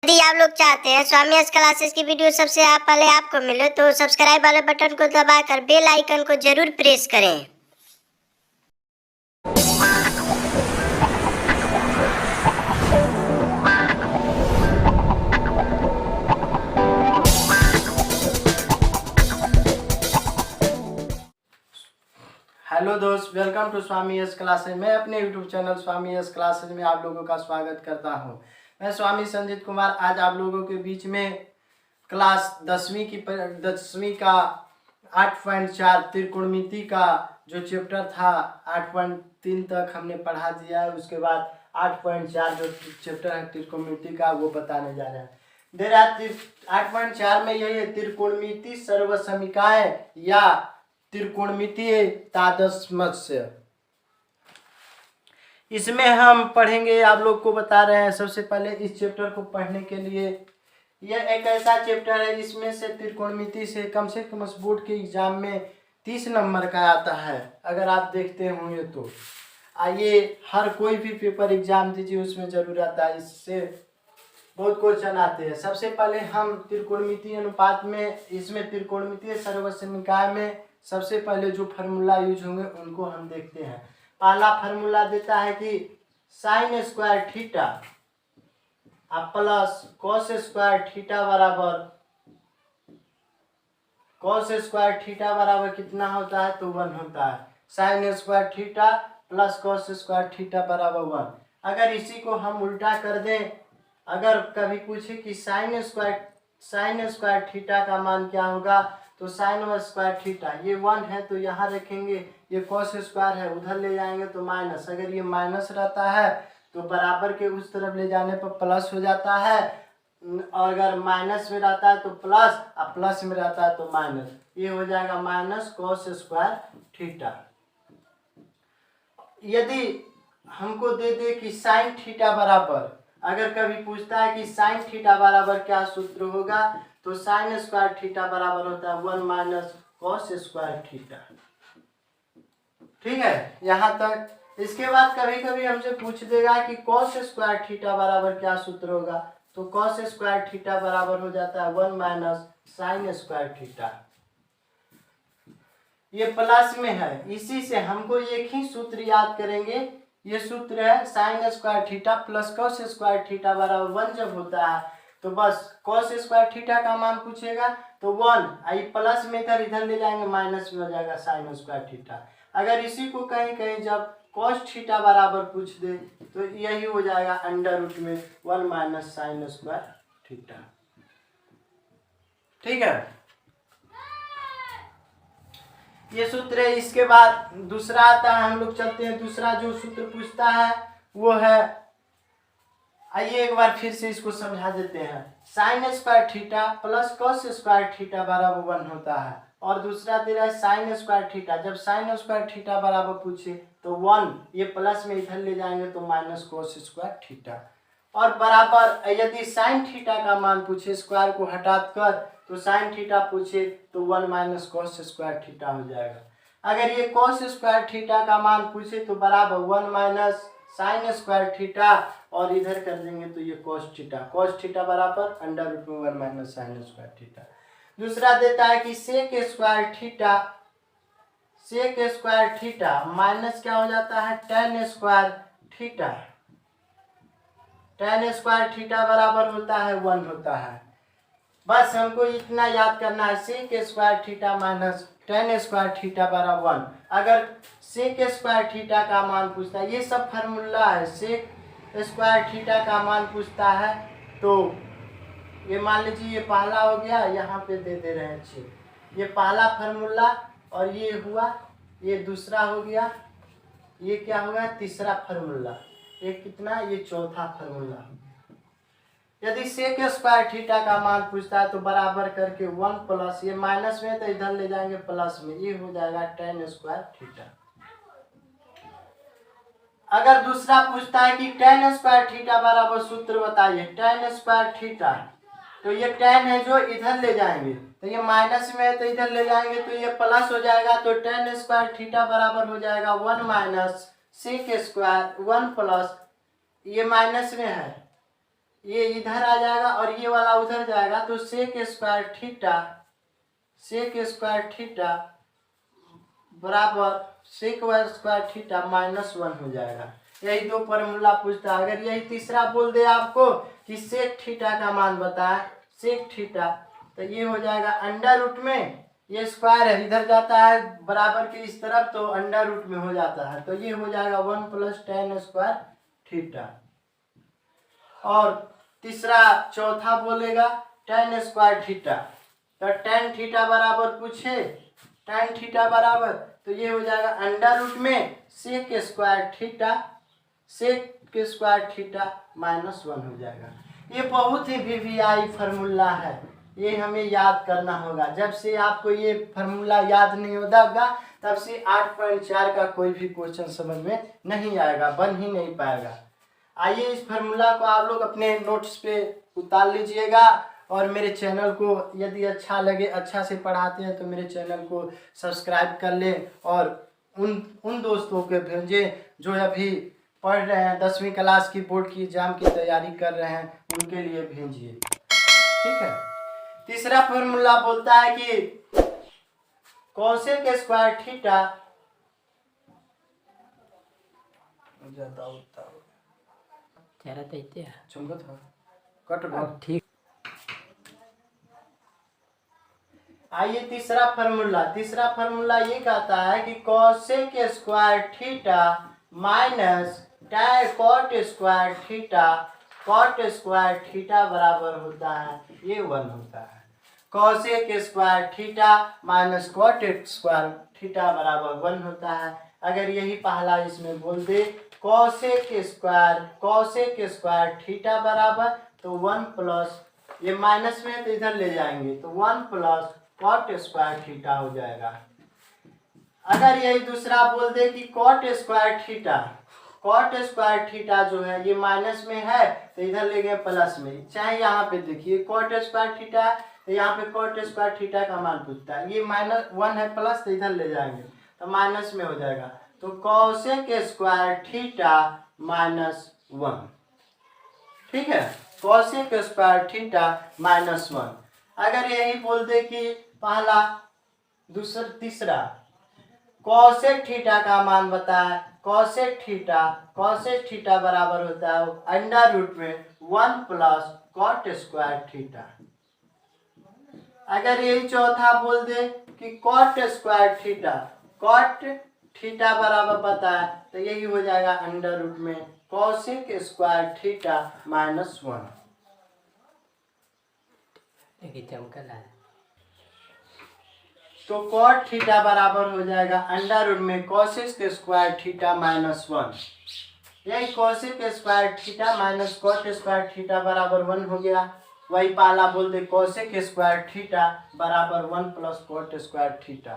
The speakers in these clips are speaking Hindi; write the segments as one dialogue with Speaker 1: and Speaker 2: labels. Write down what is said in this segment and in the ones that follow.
Speaker 1: यदि आप लोग चाहते हैं स्वामी एस क्लासेस की वीडियो सबसे पहले आपको मिले तो सब्सक्राइब वाले बटन को दबाकर बेल आइकन को जरूर प्रेस करें।
Speaker 2: हेलो दोस्त, welcome to Swami S classes. मैं अपने YouTube channel Swami S classes में आप लोगों का स्वागत करता हूं। मैं स्वामी संजीत कुमार आज आप लोगों के बीच में क्लास 10वीं का 8.4 त्रिकोणमिति का जो चैप्टर था 8.3 तक हमने पढ़ा दिया है। उसके बाद 8.4 जो चैप्टर है त्रिकोणमिति का वो बताने जा रहे हैं। देर 8.4 में यही है त्रिकोणमिति सर्वसमीकाएं या त्रिकोणमितीय तादृश्य। इसमें हम पढ़ेंगे, आप लोग को बता रहे हैं सबसे पहले इस चैप्टर को पढ़ने के लिए। यह एक ऐसा चैप्टर है जिसमें से त्रिकोणमिति से कम बोर्ड के एग्जाम में 30 नंबर का आता है। अगर आप देखते होंगे तो आइए हर कोई भी पेपर एग्जाम दीजिए उसमें जरूर आता है। इससे बहुत क्वेश्चन आते हैं। सबसे पहले हम त्रिकोणमितीय अनुपात में इसमें त्रिकोणमितीय सर्वसमीकाएं में सबसे पहले जो फार्मूला यूज होंगे उनको हम देखते हैं। पहला फार्मूला देता है कि sine square theta plus cos square theta बराबर कितना होता है तो 1 होता है। Sine square theta plus cos square theta बराबर 1। अगर इसी को हम उल्टा कर दें, अगर कभी पूछे कि साइन स्क्वायर थीटा का मान क्या होगा तो साइन स्क्वायर थीटा ये 1 है तो यहाँ रखेंगे, ये कॉस स्क्वायर है उधर ले जाएंगे तो माइनस। अगर ये माइनस रहता है तो बराबर के उस तरफ ले जाने पर प्लस हो जाता है, और अगर माइनस में रहता है तो प्लस और प्लस में रहता है तो माइनस। ये हो जाएगा माइनस कॉस स्क्वायर थीटा। यदि हमको दे दे कि साइन थीटा बराबर, अगर कभी पूछता है कि साइन थीटा बराबर क्या सूत्र होगा तो साइन स्क्वायर थीटा बराबर होता है 1 माइनस कॉस स्क्वायर थीटा। ठीक है यहाँ तक। इसके बाद कभी कभी हमसे पूछ देगा कि कॉस स्क्वायर थीटा बराबर क्या सूत्र होगा तो कॉस स्क्वायर थीटा बराबर हो जाता है 1 माइनस साइन स्क्वायर थीटा। ये प्लस में है, इसी से हमको एक ही सूत्र याद करेंगे। ये सूत्र है sine square theta plus cos square theta बराबर 1 जब होता है तो बस कॉस स्क्वायर थीटा का मान पूछेगा तो 1, आई प्लस में इधर ले जाएंगे माइनस में हो जाएगा साइन स्क्वायर थीटा। अगर इसी को कहीं कहीं जब कॉस थीटा बराबर पूछ दे तो यही हो जाएगा अंडर रूट में 1 माइनस साइन स्क्वायर थीटा। ठीक है, ये सूत्र है। इसके बाद दूसरा आता है, हम लोग चलते हैं। दूसरा जो सूत्र पूछता है वो है, आइए एक बार फिर से इसको समझा देते हैं। Sine square theta plus cos square theta बराबर 1 होता है, और दूसरा दे रहा है साइन स्क्वायर थीटा। जब साइन स्क्वायर थीटा बराबर पूछे तो 1, ये प्लस में इधर ले जाएंगे तो माइनस कॉस स्क्वायर थीटा, और बराबर यदि साइन थीटा का मान पूछे स्क्वायर को हटा कर तो साइन थीटा पूछे तो 1 माइनस कॉस स्क्वायर थीटा हो जाएगा। अगर ये कॉस स्क्वायर थीटा का मान पूछे तो बराबर 1 माइनस साइन स्क्वायर थीटा, और इधर कर देंगे तो ये कॉस थीटा बराबर अंडर रूट में 1 माइनस साइन स्क्वायर थीटा। दूसरा देता है कि सेक स्क्वायर थीटा माइनस क्या हो जाता है टेन स्क्वायर थीटा बराबर होता है 1 होता है। बस हमको इतना याद करना है, sec square theta minus tan square theta बराबर 1। अगर सेक स्क्वायर थीटा का मान पूछता है, ये सब फार्मूला है। सेक स्क्वायर थीटा का मान पूछता है तो ये मान लीजिए ये पहला हो गया, यहाँ पे दे रहे हैं 6, ये पहला फार्मूला, और ये हुआ, ये दूसरा हो गया, ये क्या होगा तीसरा फार्मूला, ये कितना, ये चौथा फार्मूला। यदि सेक स्क्वायर थीटा का मान पूछता है तो बराबर करके 1 प्लस, ये माइनस में तो इधर ले जाएंगे प्लस में, ये हो जाएगा टेन स्क्वायर थीटा। अगर दूसरा पूछता है कि टेन स्क्वायर थीटा बराबर सूत्र बताइए, टेन स्क्वायर थीटा, तो ये टेन है जो इधर ले जाएंगे तो ये माइनस में है तो इधर ले जाएंगे तो ये प्लस हो जाएगा, तो टेन स्क्वायर थीटा बराबर हो जाएगा 1 माइनस सेक स्क्वायर 1 प्लस, ये माइनस में है ये इधर आ जाएगा और ये वाला उधर जाएगा, तो सेक स्क्वायर थीटा बराबर सेक स्क्वायर थीटा -1 हो जाएगा। यही दो फॉर्मूला पूछता है। अगर यही तीसरा बोल दे आपको कि सेक थीटा का मान बताए, सेक थीटा, तो ये हो जाएगा अंडर रूट में, ये स्क्वायर है इधर जाता है बराबर के इस तरफ, तो अंडर रूट में हो जाता है, तो ये हो जाएगा 1 + tan स्क्वायर थीटा। और तीसरा चौथा बोलेगा tan स्क्वायर थीटा, तो tan थीटा बराबर पूछे, tan थीटा बराबर, तो ये हो जाएगा अंडर रूट में सेक स्क्वायर थीटा -1 हो जाएगा। ये बहुत ही वीवीआई फार्मूला है, ये हमें याद करना होगा। जब से आपको ये फार्मूला याद नहीं होगा तब से 8.4 का कोई भी क्वेश्चन समझ में नहीं आएगा, बन ही नहीं पाएगा। आइए इस फार्मूला को आप लोग अपने नोट्स पे उतार लीजिएगा, और मेरे चैनल को यदि अच्छा लगे, अच्छा से पढ़ाते हैं, तो मेरे चैनल को सब्सक्राइब कर ले, और उन दोस्तों के भेजें जो अभी पढ़ रहे हैं, 10वीं क्लास की बोर्ड की एग्जाम की तैयारी कर रहे हैं, उनके लिए भेजिए, ठीक है। तीसरा फॉर्मूला बोलता है कि कोसेक स्क्वायर थीटा
Speaker 3: ठीक।
Speaker 2: आइए तीसरा फॉर्मूला ये कहता है कि cosec square theta minus cot square theta बराबर होता है, ये 1 होता है। Cosec square theta minus cot square theta बराबर 1 होता है। अगर यही पहला इसमें बोल दे कोसेक स्क्वायर थीटा बराबर, तो 1 प्लस, ये माइनस में है तो इधर ले जाएंगे, तो 1 प्लस कॉट स्क्वायर थीटा हो जाएगा। अगर यही दूसरा बोल दे कि कॉट स्क्वायर थीटा जो है ये माइनस में है, तो इधर ले गए प्लस में, चाहे यहाँ पे देखिए कॉट स्क्वायर थीटा है, तो यहाँ पे कॉट स्क्वायर थीटा का मान पूछता है, ये -1 है प्लस, तो इधर ले जाएंगे तो माइनस में हो जाएगा, तो कोसेक स्क्वायर थीटा -1, ठीक है, कोसेक स्क्वायर थीटा -1। अगर यही बोल दे कि पहला तीसरा कोसेक थीटा का मान बताए, कोसेक थीटा बराबर होता है अंडर रूट में 1 प्लस कॉट स्क्वायर थीटा। अगर यही चौथा बोल दे कि कॉट थीटा बराबर बताए, तो यही हो जाएगा अंडर रूट में कोसेक स्क्वायर थीटा -1। तो कॉट थीटा बराबर हो जाएगा अंडर रूट में कोसेक स्क्वायर थीटा -1। यही cosec square theta minus cot square theta बराबर 1 हो गया। वही पहला बोल दे कोसेक स्क्वायर थीटा बराबर 1 प्लस कॉट स्क्वायर थीटा।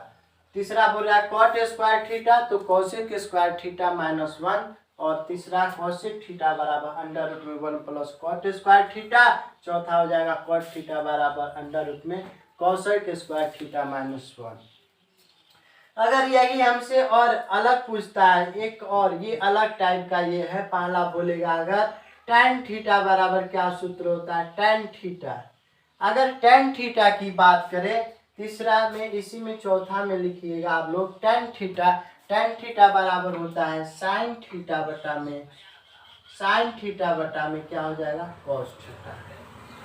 Speaker 2: तीसरा बोल रहा है कॉट स्क्वायर थीटा, तो कोसेक स्क्वायर थीटा -1, और तीसरा कोसेक थीटा बराबर अंडर रूट में 1 प्लस कॉट स्क्वायर थीटा। चौथा हो जाएगा कॉट थीटा बराबर अंडर रूट में कोसेक स्क्वायर थीटा -1। अगर यही हमसे और अलग पूछता है, एक और ये अलग टाइप का ये है, पहला बोलेगा अगर tan थीटा बराबर क्या सूत्र होता है, tan थीटा। अगर tan थीटा की बात करें, तीसरा में इसी में चौथा में लिखिएगा आप लोग tan थीटा बराबर होता है sin थीटा बटा में क्या हो जाएगा cos थीटा।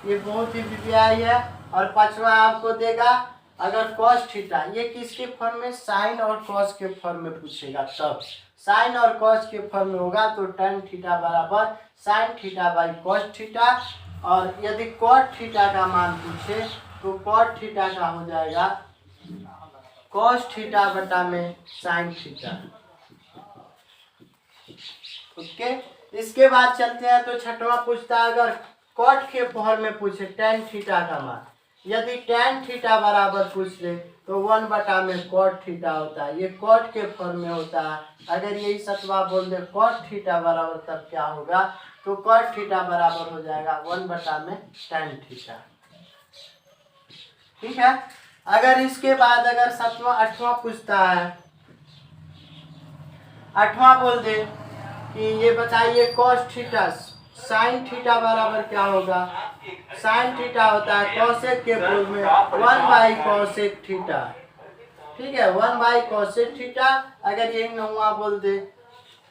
Speaker 2: ये बहुत ही वीवीआई है। और पांचवा आपको देगा अगर cos थीटा, ये किसके फॉर्म में, साइन और cos के फॉर्म में पूछेगा, तब साइन और cos के फॉर्म में होगा तो tan थीटा बराबर sin theta by cos theta. और यदि cot थीटा का मान पूछे तो cot थीटा का हो जाएगा cos थीटा बटा में sin थीटा। ओके, इसके बाद चलते हैं तो छठवां पूछता है अगर cot के फॉर्म में पूछे tan थीटा का मान, यदि tan थीटा बराबर पूछ ले तो 1 बटा में cot थीटा होता है, ये cot के फॉर्म में होता है। अगर यही सतवा बोल दे cot थीटा बराबर, तब क्या होगा, तो cot थीटा बराबर हो जाएगा 1 बटा में tan थीटा। ठीक है। अगर इसके बाद अगर सातवां आठवां पूछता है, आठवां बोल दे कि ये बताइए cos थीटा साइन थीटा बराबर क्या होगा, साइन थीटा होता है कॉसेक के फॉर्म में 1/cosec थीटा। ठीक है, 1/cosec थीटा। अगर यही नौवा बोल दे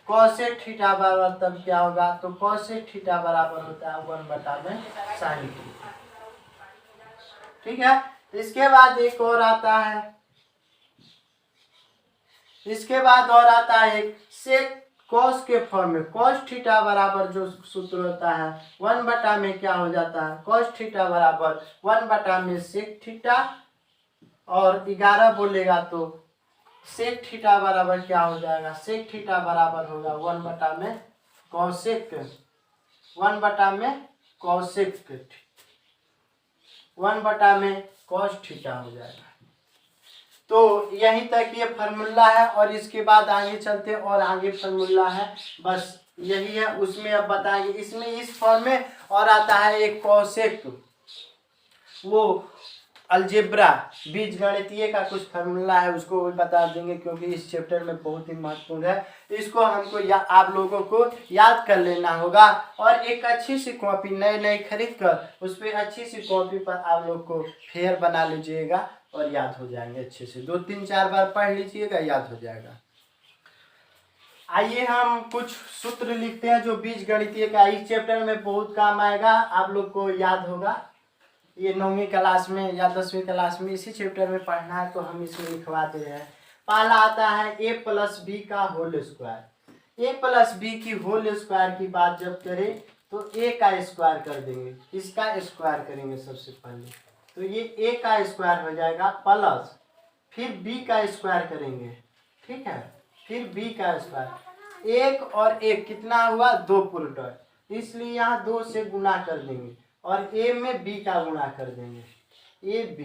Speaker 2: cosec थीटा बराबर तब क्या होगा, तो cosec थीटा बराबर होता है 1/sin थीटा। ठीक है, इसके बाद एक और आता है, इसके बाद और आता है एक sec cos के फॉर्म में। cos थीटा बराबर जो सूत्र होता है 1 में क्या हो जाता है, cos थीटा बराबर 1 में sec थीटा, और 11 बोलेगा तो sec थीटा बराबर क्या हो जाएगा, sec थीटा बराबर होगा 1 में cosec, 1 में cosec, 1 में cos थीटा हो जाएगा। तो यहीं तक ये फार्मूला है, और इसके बाद आगे चलते हैं और आगे फार्मूला है, बस यही है, उसमें अब बताएंगे। इसमें इस फॉर्म में और आता है एक कॉसेक, वो अलजेब्रा बीजगणितीय का कुछ फार्मूला है, उसको भी बता देंगे क्योंकि इस चैप्टर में बहुत ही महत्वपूर्ण है। इसको हमको आप लोगों को याद कर लेना होगा, और एक अच्छी सी कॉपी नई खरीद कर उस पर अच्छी सी कॉपी पर आप लोग को फेयर बना लीजिएगा और याद हो जाएंगे अच्छे से। 2-3-4 बार पढ़ लीजिएगा, याद हो जाएगा। आइए हम कुछ सूत्र लिखते हैं जो बीजगणितीय का इस चैप्टर में बहुत काम आएगा, आप लोग को याद होगा। ये 9वीं क्लास में या 10वीं क्लास में इसी चैप्टर में पढ़ना है, तो हम इसमें लिखवा दे रहे हैं। पहला आता है a+b का होल स्क्वायर। a+b की होल स्क्वायर की बात जब करें तो a का स्क्वायर कर देंगे, इसका स्क्वायर करेंगे सबसे पहले, तो ये a का स्क्वायर हो जाएगा, प्लस फिर b का स्क्वायर करेंगे। ठीक है, फिर b का स्क्वायर, 1 और 1 कितना हुआ, 2 प्रोडक्ट, इसलिए यहाँ 2 से गुना कर देंगे और a में b का गुणा कर देंगे, a b।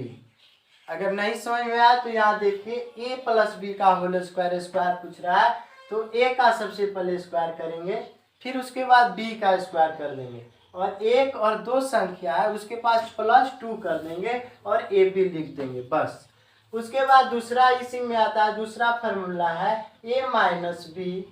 Speaker 2: अगर नहीं समझ में आया तो यहाँ देखिए a+b का होल स्क्वायर पूछ रहा है, तो a का सबसे पहले स्क्वायर करेंगे, फिर उसके बाद b का स्क्वायर कर देंगे, और 1 और 2 संख्या है उसके पास +2 कर देंगे और a b लिख देंगे, बस। उसके बाद दूसरा इसी में आता है, दूसरा फार्मूला है a-b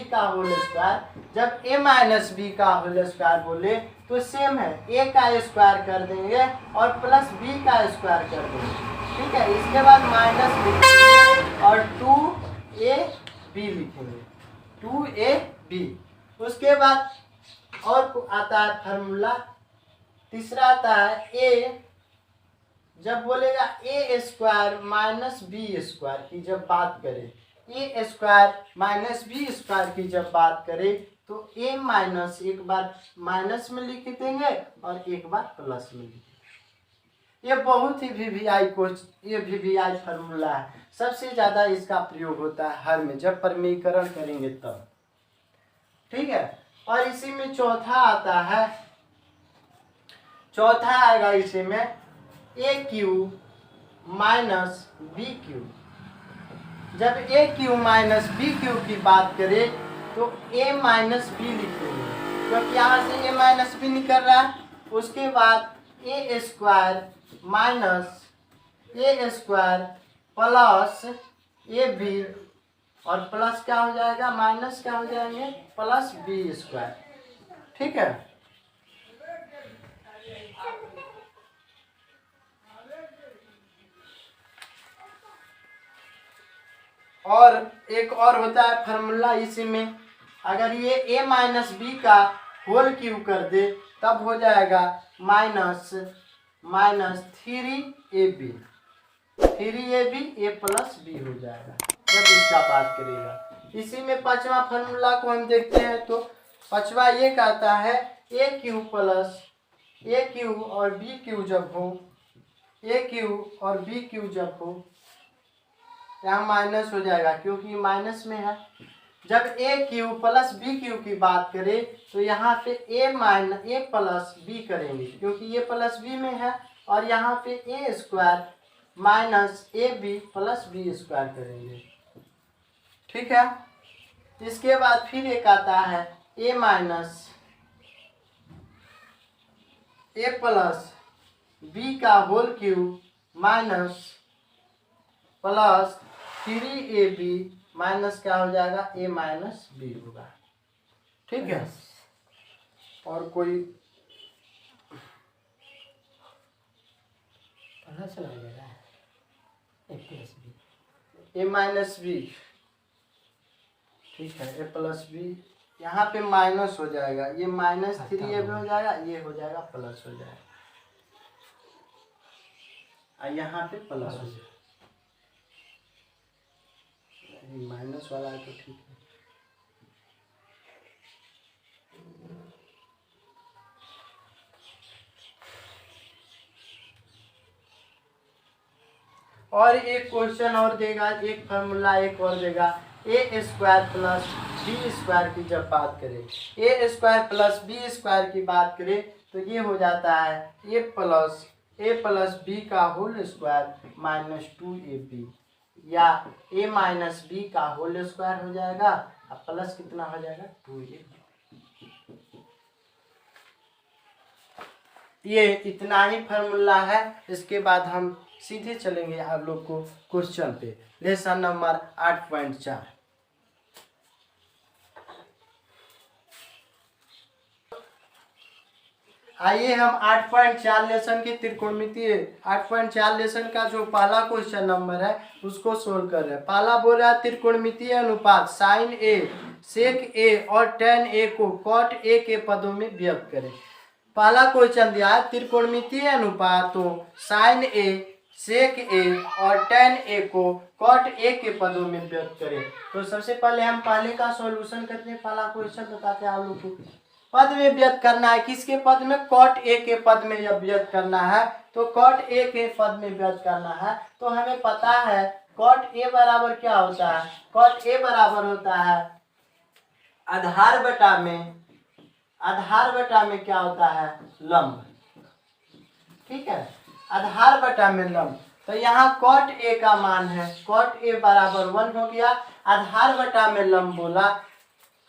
Speaker 2: का होल स्क्वायर। जब a-b का होल स्क्वायर बोले तो सेम है, a का स्क्वायर कर देंगे और प्लस b का स्क्वायर कर देंगे। ठीक है, इसके बाद माइनस लिखेंगे और 2ab लिखेंगे, 2ab। उसके बाद और आता है फार्मूला, तीसरा आता है a, जब बोलेगा a square minus b square की जब बात करें, a square minus b square की जब बात करें तो a माइनस एक बार माइनस में लिख देंगे और एक बार प्लस में लिख देंगे। ये बहुत ही वीवीआई फार्मूला है, सबसे ज़्यादा इसका प्रयोग होता है हर में, जब प्रमेयीकरण करेंगे तब। ठीक है, और इसी में चौथा आता है, चौथा आएगा इसी में AQ माइनस BQ। जब AQ माइनस BQ की बात करें तो A माइनस B लिखेंगे, क्योंकि यहाँ से A माइनस B निकल रहा है। उसके बाद A square minus A square plus AB, और प्लस क्या हो जाएगा, माइनस क्या हो जाएंगे, प्लस B स्क्वायर। ठीक है, और एक और होता है फार्मूला इसी में, अगर ये a माइनस बी का होल क्यूब कर दे तब हो जाएगा minus 3ab, 3ab a plus B हो जाएगा जब इसका बात करेगा। इसी में पांचवा फार्मूला को हम देखते हैं, तो पांचवा ये कहता है a cube plus a cube और b क्यूब जब हो, a क्यूब और b क्यूब जब हो, यहाँ माइनस हो जाएगा क्योंकि माइनस में है। जब a cube plus b cube की बात करें तो यहाँ पे a प्लस b करेंगे क्योंकि ये प्लस b में है, और यहाँ पे a square minus ab plus b square करेंगे। ठीक है, इसके बाद फिर एक आता है a minus a plus b का whole cube minus plus 3ab minus क्या हो जाएगा, a माइनस b होगा। ठीक है, और कोई
Speaker 3: प्लस लगेगा ए प्लस बी,
Speaker 2: ए माइनस बी, ठीक है, ए प्लस बी, यहाँ पे माइनस हो जाएगा, ये माइनस 3 हो जाएगा, ये हो जाएगा प्लस हो जाएगा, और यहाँ पे प्लस हो जाएगा, माइनस वाला है तो ठीक है। और एक क्वेश्चन और देगा, एक फार्मूला एक और देगा, ए स्क्वायर प्लस बी स्क्वायर की जब बात करें, ए स्क्वायर प्लस बी स्क्वायर की बात करें तो ये हो जाता है ए प्लस बी का होल स्क्वायर माइनस 2ab, या ए माइनस बी का होल स्क्वायर हो जाएगा, अब प्लस कितना हो जाएगा 2ab। ये इतना ही फार्मूला है। इसके बाद हम सीधे चलेंगे आप लोग को क्वेश्चन पे, लेसन नंबर 8.4। आइए हम 8.4 लेसन की त्रिकोणमितीय 8.4 लेसन का जो पहला क्वेश्चन नंबर है उसको सोल्व कर रहे हैं। पहला बोल रहा है त्रिकोणमितीय अनुपात साइन ए सेक ए और टेन ए को कॉट ए के पदों में व्यक्त करें। पहला क्वेश्चन दिया है त्रिकोणमितीय अनुपातों साइन ए सेक ए और टेन ए को कॉट ए के पदों में व्यक्त करें। तो सबसे पहले हम पहले का सॉल्यूशन करते हैं। पहला क्वेश्चन बताते हैं आप लोग को, पद में व्यक्त करना है, किसके पद में, कॉट ए के पद में जब व्यक्त करना है तो कॉट ए के पद में व्यक्त करना है। तो हमें पता है कॉट ए बराबर क्या होता है, कॉट ए बराबर होता है आधार बटा में क्या होता है, लंब, ठीक है, आधार बटा में लंब। तो यहाँ कॉट ए का मान है, कॉट ए बराबर 1 हो गया, आधार बटा में लंब बोला,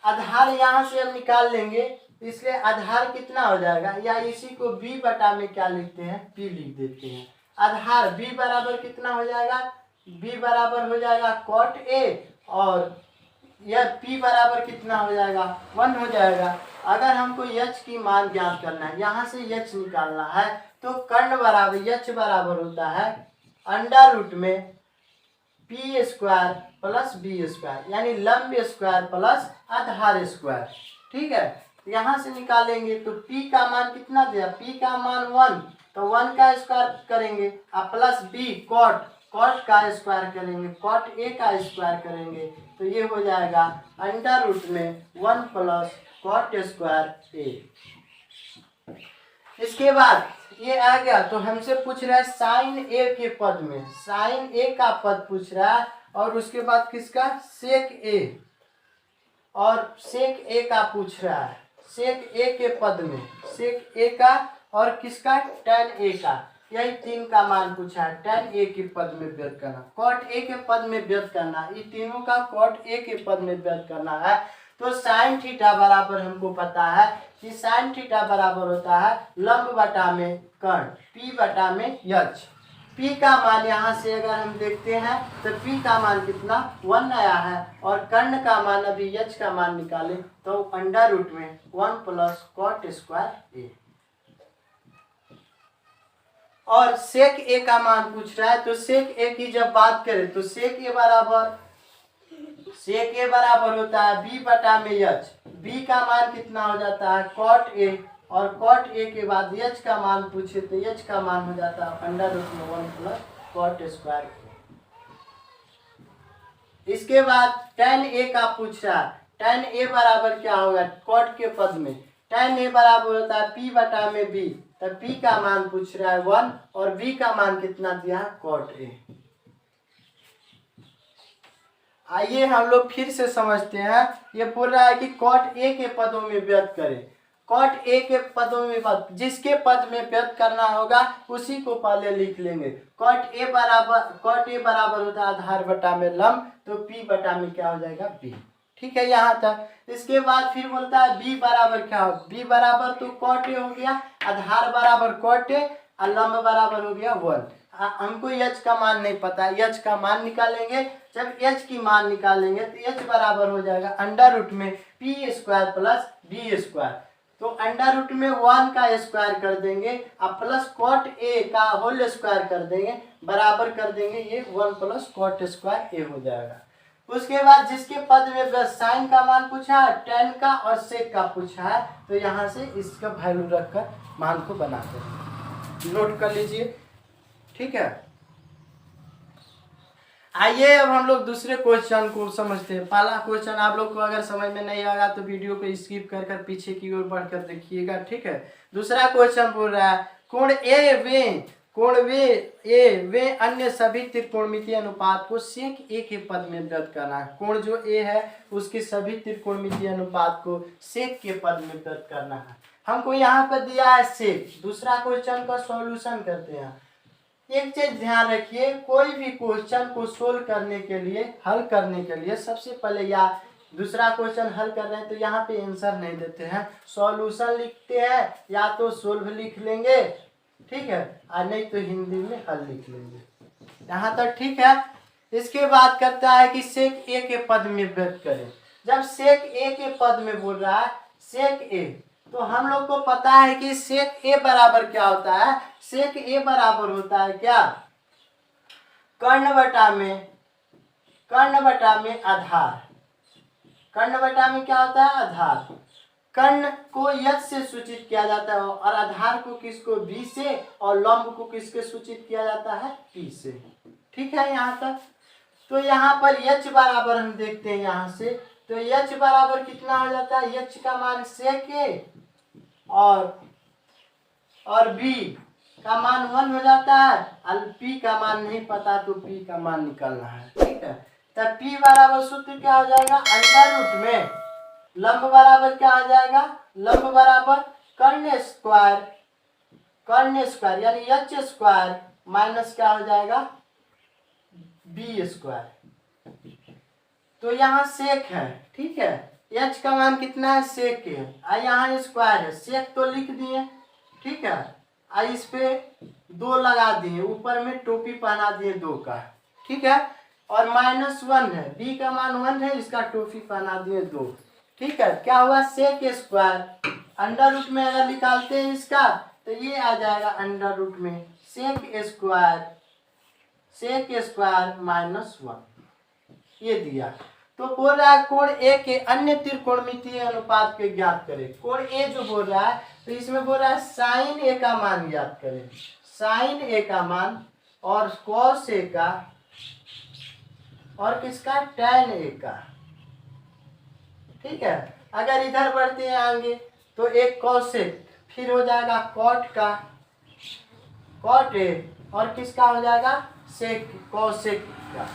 Speaker 2: आधार यहाँ से हम निकाल लेंगे, इसलिए आधार कितना हो जाएगा, या इसी को b बटा में क्या लिखते हैं, p लिख देते हैं। आधार b बराबर कितना हो जाएगा, b बराबर हो जाएगा कॉट a, और यह p बराबर कितना हो जाएगा, 1 हो जाएगा। अगर हमको h की मान ज्ञात करना है, यहाँ से h निकालना है, तो कर्ण बराबर h बराबर होता है अंडर रूट में p square plus b square, यानी लंब स्क्वायर प्लस आधार स्क्वायर, ठीक है। यहाँ से निकालेंगे तो p का मान कितना दिया, p का मान 1, तो 1 का स्क्वायर करेंगे, और प्लस b कॉट का स्क्वायर करेंगे, कॉट a का स्क्वायर करेंगे, तो ये हो जाएगा अंडर रूट में 1 प्लस कॉट स्क्वायर a। इसके बाद ये आ गया, तो हमसे पूछ रहा है साइन ए के पद में, साइन ए का पद पूछ रहा है, और उसके बाद किसका, सेक ए, और सेक ए का पूछ रहा है, सेक ए के पद में, सेक ए का और किसका, टेन ए का, यही 3 का मान पूछा है। टेन ए के पद में व्यक्त करना, कॉट ए के पद में व्यक्त करना, ये तीनों का कॉट ए के पद में व्यक्त करना है। तो साइन थीटा बराबर हमको पता है कि साइन थीटा बराबर होता है लंब बटा में कर्ण, पी बटा में यच। पी का मान यहाँ से अगर हम देखते हैं तो पी का मान कितना, 1 आया है, और कर्ण का मान अभी यच का मान निकाले तो अंडर रूट में 1 प्लस कॉट स्क्वायर ए। और सेक ए का मान पूछ रहा है, तो सेक ए की जब बात करें तो सेक ए बराबर होता है बी बटा में एच। बी का मान कितना हो जाता है, कॉट ए, और कॉट ए के बाद एच का मान पूछे तो एच का मान हो जाता है अंडर रूट में 1 प्लस कॉट स्क्वायर। इसके बाद टेन ए का पूछ रहा है, टेन ए बराबर क्या होगा, कॉट के पद में टेन ए बराबर होता है पी बटा में बी, तो पी का मान पूछ रहा है 1, और बी का मान कितना दिया, कॉट ए। आइए हम लोग फिर से समझते हैं। ये बोल रहा है कि कॉट ए के पदों में व्यक्त करें, कॉट ए के पदों में जिसके पद में व्यक्त करना होगा उसी को पहले लिख लेंगे। कॉट ए बराबर होता है आधार बटा में लंब, तो पी बटा में क्या हो जाएगा, बी, ठीक है यहाँ तक। इसके बाद फिर बोलता है बी बराबर क्या हो, बी बराबर तो कॉट ए हो गया, आधार बराबर कॉट ए, और लंब बराबर हो गया 1। हमको एच का मान नहीं पता, एच का मान निकालेंगे। जब एच की मान निकालेंगे तो एच बराबर हो जाएगा अंडर रूट में p square plus b square. तो अंडर रूट में 1 का स्क्वायर कर देंगे और प्लस कॉट ए का होल स्क्वायर कर देंगे, बराबर कर देंगे, ये 1 प्लस कॉट स्क्वायर ए हो जाएगा। उसके बाद जिसके पद में बस साइन का मान पूछा है, टेन का और सेक का पूछा है, तो यहाँ से इसका वैल्यू रखकर मान को बनाते हैं, नोट कर लीजिए। ठीक है, आइए अब हम लोग दूसरे क्वेश्चन को समझते हैं। पहला क्वेश्चन आप लोग को अगर समझ में नहीं आएगा तो वीडियो को स्किप कर कर पीछे की ओर बढ़कर देखिएगा। ठीक है, दूसरा क्वेश्चन बोल रहा है कोण ए वे अन्य सभी त्रिकोणमितीय अनुपात को सेक ए के पद में व्यक्त करना है। कोण जो ए है उसके सभी त्रिकोणमितीय अनुपात को सेक के पद में व्यक्त करना है। हमको यहाँ पर दिया है सेक। दूसरा क्वेश्चन का सॉल्यूशन करते हैं। एक चीज ध्यान रखिए, कोई भी क्वेश्चन को सोल्व करने के लिए, हल करने के लिए सबसे पहले, या दूसरा क्वेश्चन हल कर रहे हैं तो यहाँ पे आंसर नहीं देते हैं, सॉल्यूशन लिखते हैं, या तो सोल्व लिख लेंगे, ठीक है, और नहीं तो हिंदी में हल लिख लेंगे। यहाँ तक ठीक है। इसके बाद करता है कि सेक ए के पद में व्यक्त करें। जब सेक ए के पद में बोल रहा है सेक ए, तो हम लोग को पता है कि सेक ए बराबर क्या होता है। सेक ए बराबर होता है क्या, कर्ण बटा में आधार। कर्ण बटा में क्या होता है, आधार। कर्ण को यच से सूचित किया जाता है और आधार को किसको, बी से, और लंब को किसके सूचित किया जाता है, पी से। ठीक है यहाँ तक। तो यहाँ पर यच बराबर हम देखते हैं यहाँ से, तो यच बराबर कितना हो जाता है, यच का मान सेक ए और बी का मान 1 हो जाता है, और पी का मान नहीं पता तो पी का मान निकालना है। ठीक है, तब पी बराबर सूत्र क्या हो जाएगा, अंडर रूट में लंब बराबर क्या आ जाएगा, लंब बराबर कर्ण स्क्वायर यानी एच स्क्वायर माइनस क्या हो जाएगा, बी स्क्वायर। तो यहाँ सेक है, ठीक है, एच का मान कितना है, सेक है, और यहाँ स्क्वायर है, सेक तो लिख दिए, ठीक है, और इस पे 2 लगा दिए, ऊपर में टोपी पहना दिए 2 का, ठीक है, और -1 है, बी का मान 1 है, इसका टोपी पहना दिए 2। ठीक है, क्या हुआ, सेक स्क्वायर अंडर रूट में अगर निकालते हैं इसका तो ये आ जाएगा अंडर रूट में सेक स्क्वायर -1 ये दिया। तो बोल रहा है कोण ए के अन्य त्रिकोणमितीय अनुपात के ज्ञात करें। कोण ए जो बोल रहा है तो इसमें बोल रहा है साइन ए का मान ज्ञात करें, साइन ए का मान और कॉस ए का और किसका, टैन ए का। ठीक है, अगर इधर बढ़ते हैं आगे तो एक कॉसेक, फिर हो जाएगा कॉट का, कॉट ए, और किसका हो जाएगा, सेक, कॉसेक का।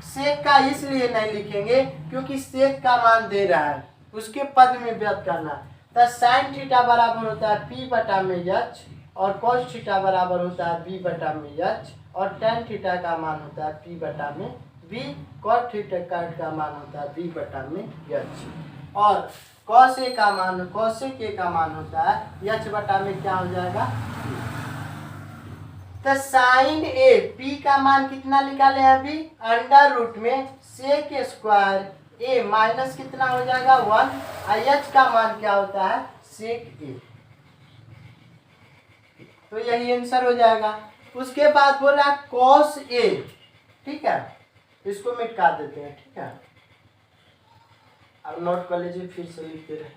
Speaker 2: सेक का इसलिए नहीं लिखेंगे क्योंकि सेक का मान दे रहा है, उसके पद में व्यक्त करना। तो साइन थीटा बराबर होता है पी बटा में एच, और कॉस थीटा बराबर होता है बी बटा में एच, और टैन थीटा का मान होता है पी बटा में बी, कॉट थीटा का मान होता है बी बटा में एच, और कॉस ए का मान, कॉसेक ए का मान होता है एच बटा में क्या हो जाएगा, तो साइन ए पी का मान कितना निकाले हैं अभी, अंडर रूट में सेक स्क्वायर ए माइनस कितना हो जाएगा 1, और एच का मान क्या होता है, सेक ए। तो यही आंसर हो जाएगा। उसके बाद बोल रहा है कॉस ए, ठीक है, इसको मिटा देते हैं, ठीक है, अब नोट कर लीजिए, फिर से लिखते रहे।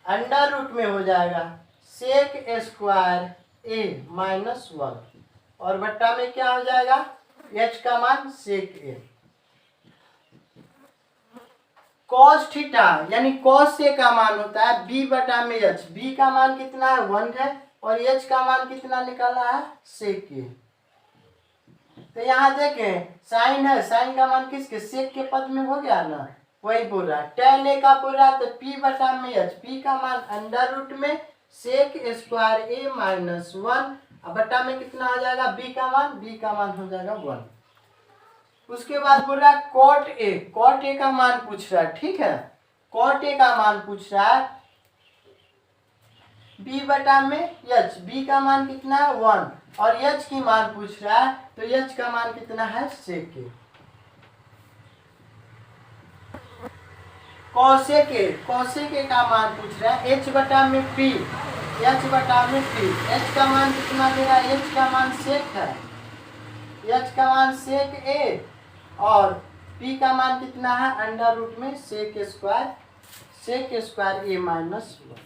Speaker 2: अंडर रूट में हो जाएगा सेक स्क्वायर ए -1, और बट्टा में क्या हो जाएगा, एच का मान सेक ए। कॉस थीटा यानी कॉस ए का मान होता है बी बटा में एच, बी का मान कितना है 1 है, और एच का मान कितना निकाला है, सेक ए। तो यहाँ देखें साइन है, साइन का मान किसके, सेक के पद में हो गया ना, वही बोल रहा है। टैन ए का बोल रहा है तो पी बटा में एच, पी का मान अंडर रूट में सेक स्क्वायर ए -1, अब बटा में कितना हो जाएगा, बी का मान हो जाएगा 1। उसके बाद बोल रहा है कॉट ए, कॉट ए का मान पूछ रहा है, ठीक है, कॉट ए का मान पूछ रहा है बी बटा में एच, बी का मान कितना है 1, और एच की मान पूछ रहा है तो एच का मान कितना है, सेक ए। कौशेके का मान पूछ रहा है, h बटा में p, h बटा में p। h का मान कितना दे रहा है, h का मान सेक है, h का मान सेक a, और p का मान कितना है, अंडर रूट में सेक स्क्वायर a माइनस 1।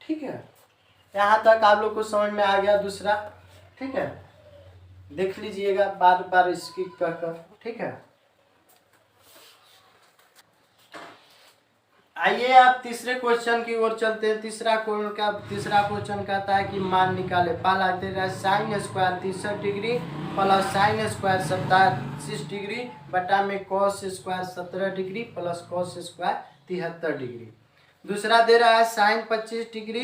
Speaker 2: ठीक है, यहाँ तक आप लोग को समझ में आ गया दूसरा। ठीक है, देख लीजिएगा बार बार इसकी कर। ठीक है, आइए आप तीसरे क्वेश्चन की ओर चलते हैं। तीसरा क्वेश्चन कहता है कि मान निकाले। पहला दे रहा है sine square 63 degree plus sine square 27 degree बटा में cos square 17 degree plus cos square 73 degree. दूसरा दे रहा है sine 25 degree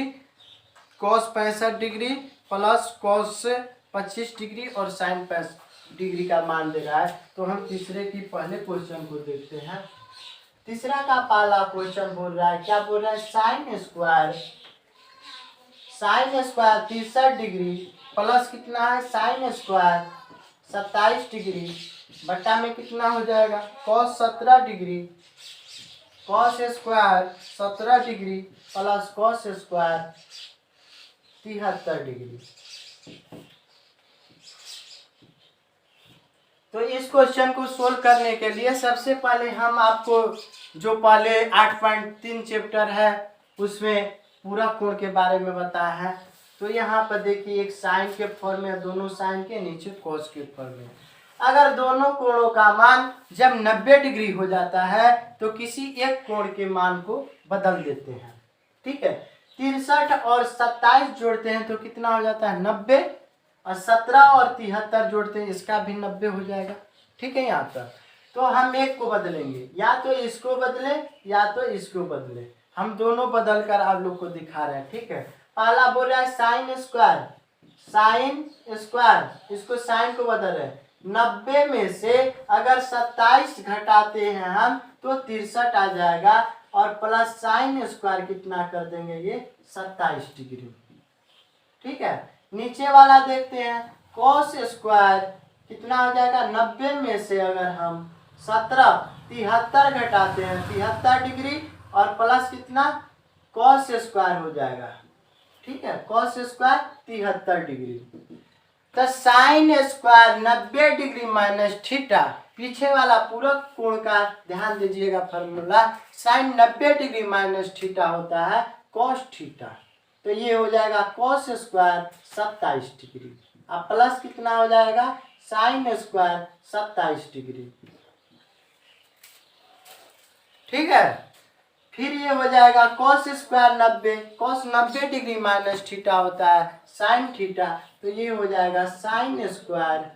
Speaker 2: cos 65 degree plus cos 25 degree और साइन 65 डिग्री का मान दे रहा है। तो हम तीसरे की पहले क्वेश्चन को देखते हैं। तीसरा का पहला क्वेश्चन बोल रहा है, क्या बोल रहा है, साइन स्क्वायर 63 डिग्री प्लस कितना है, साइन स्क्वायर 27 डिग्री बटा में कितना हो जाएगा, cos 17 degree, cos square 17 degree plus cos square 73 degree. तो इस क्वेश्चन को सोल्व करने के लिए सबसे पहले हम आपको जो पहले 8.3 चैप्टर है उसमें पूरा कोण के बारे में बताया है। तो यहाँ पर देखिए एक साइन के फॉर्म में, दोनों साइन के नीचे कॉस के फॉर्म में। अगर दोनों कोणों का मान जब 90 डिग्री हो जाता है तो किसी एक कोण के मान को बदल देते हैं। ठीक है, 63 और 27 जोड़ते हैं तो कितना हो जाता है, 90, और 17 और 73 जोड़ते हैं, इसका भी 90 हो जाएगा। ठीक है, यहाँ तक। तो हम एक को बदलेंगे, या तो इसको बदले या तो इसको बदले। हम दोनों बदल कर आप लोग को दिखा रहे हैं। ठीक है, पहला बोल रहा है साइन स्क्वायर, इसको साइन को बदल रहे हैं। 90 में से अगर 27 घटाते हैं हम तो 63 आ जाएगा, और प्लस साइन स्क्वायर कितना कर देंगे, ये 27 डिग्री। ठीक है, नीचे वाला देखते हैं, कॉस स्क्वायर कितना हो जाएगा, 90 में से अगर हम 73 घटाते हैं 73 डिग्री, और प्लस कितना, कॉस स्क्वायर हो जाएगा। ठीक है, कॉस स्क्वायर 73 डिग्री। तो sine square 90 degree minus theta, पीछे वाला पूरा कोण का ध्यान दीजिएगा formula, sine 90 degree minus theta होता है कॉस थीटा। तो ये हो जाएगा कॉस स्क्वायर 27 डिग्री, अब प्लस कितना हो जाएगा, साइन स्क्वायर 27 डिग्री। ठीक है, फिर ये हो जाएगा cos square 90, cos 90 degree minus theta होता है साइन थीटा। तो ये हो जाएगा साइन स्क्वायर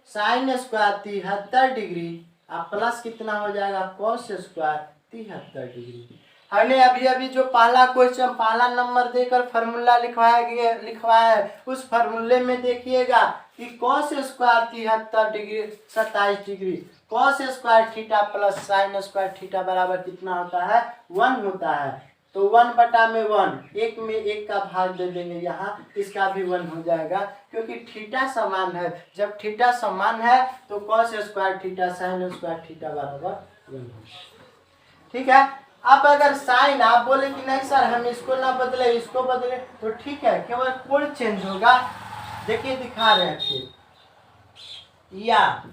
Speaker 2: 73 डिग्री, अब प्लस कितना हो जाएगा, कॉस स्क्वायर 73 डिग्री। हमने अभी जो पहला क्वेश्चन पहला नंबर देकर फार्मूला लिखवाया है, उस फार्मूले में देखिएगा कि cos square 73 degree 27 degree, cos square theta plus sine square theta बराबर कितना होता है, 1 होता है। तो 1 बटा में 1, एक में एक का भाग दे देंगे यहाँ, इसका भी 1 हो जाएगा, क्योंकि थीटा समान है। जब थीटा समान है तो cos square theta sine square theta बराबर 1। ठीक है, अब अगर साइन आप बोले कि नहीं सर हम इसको ना बदले इसको बदले, तो ठीक है, केवल कोण चेंज होगा। देखिए दिखा रहे हैं फिर, या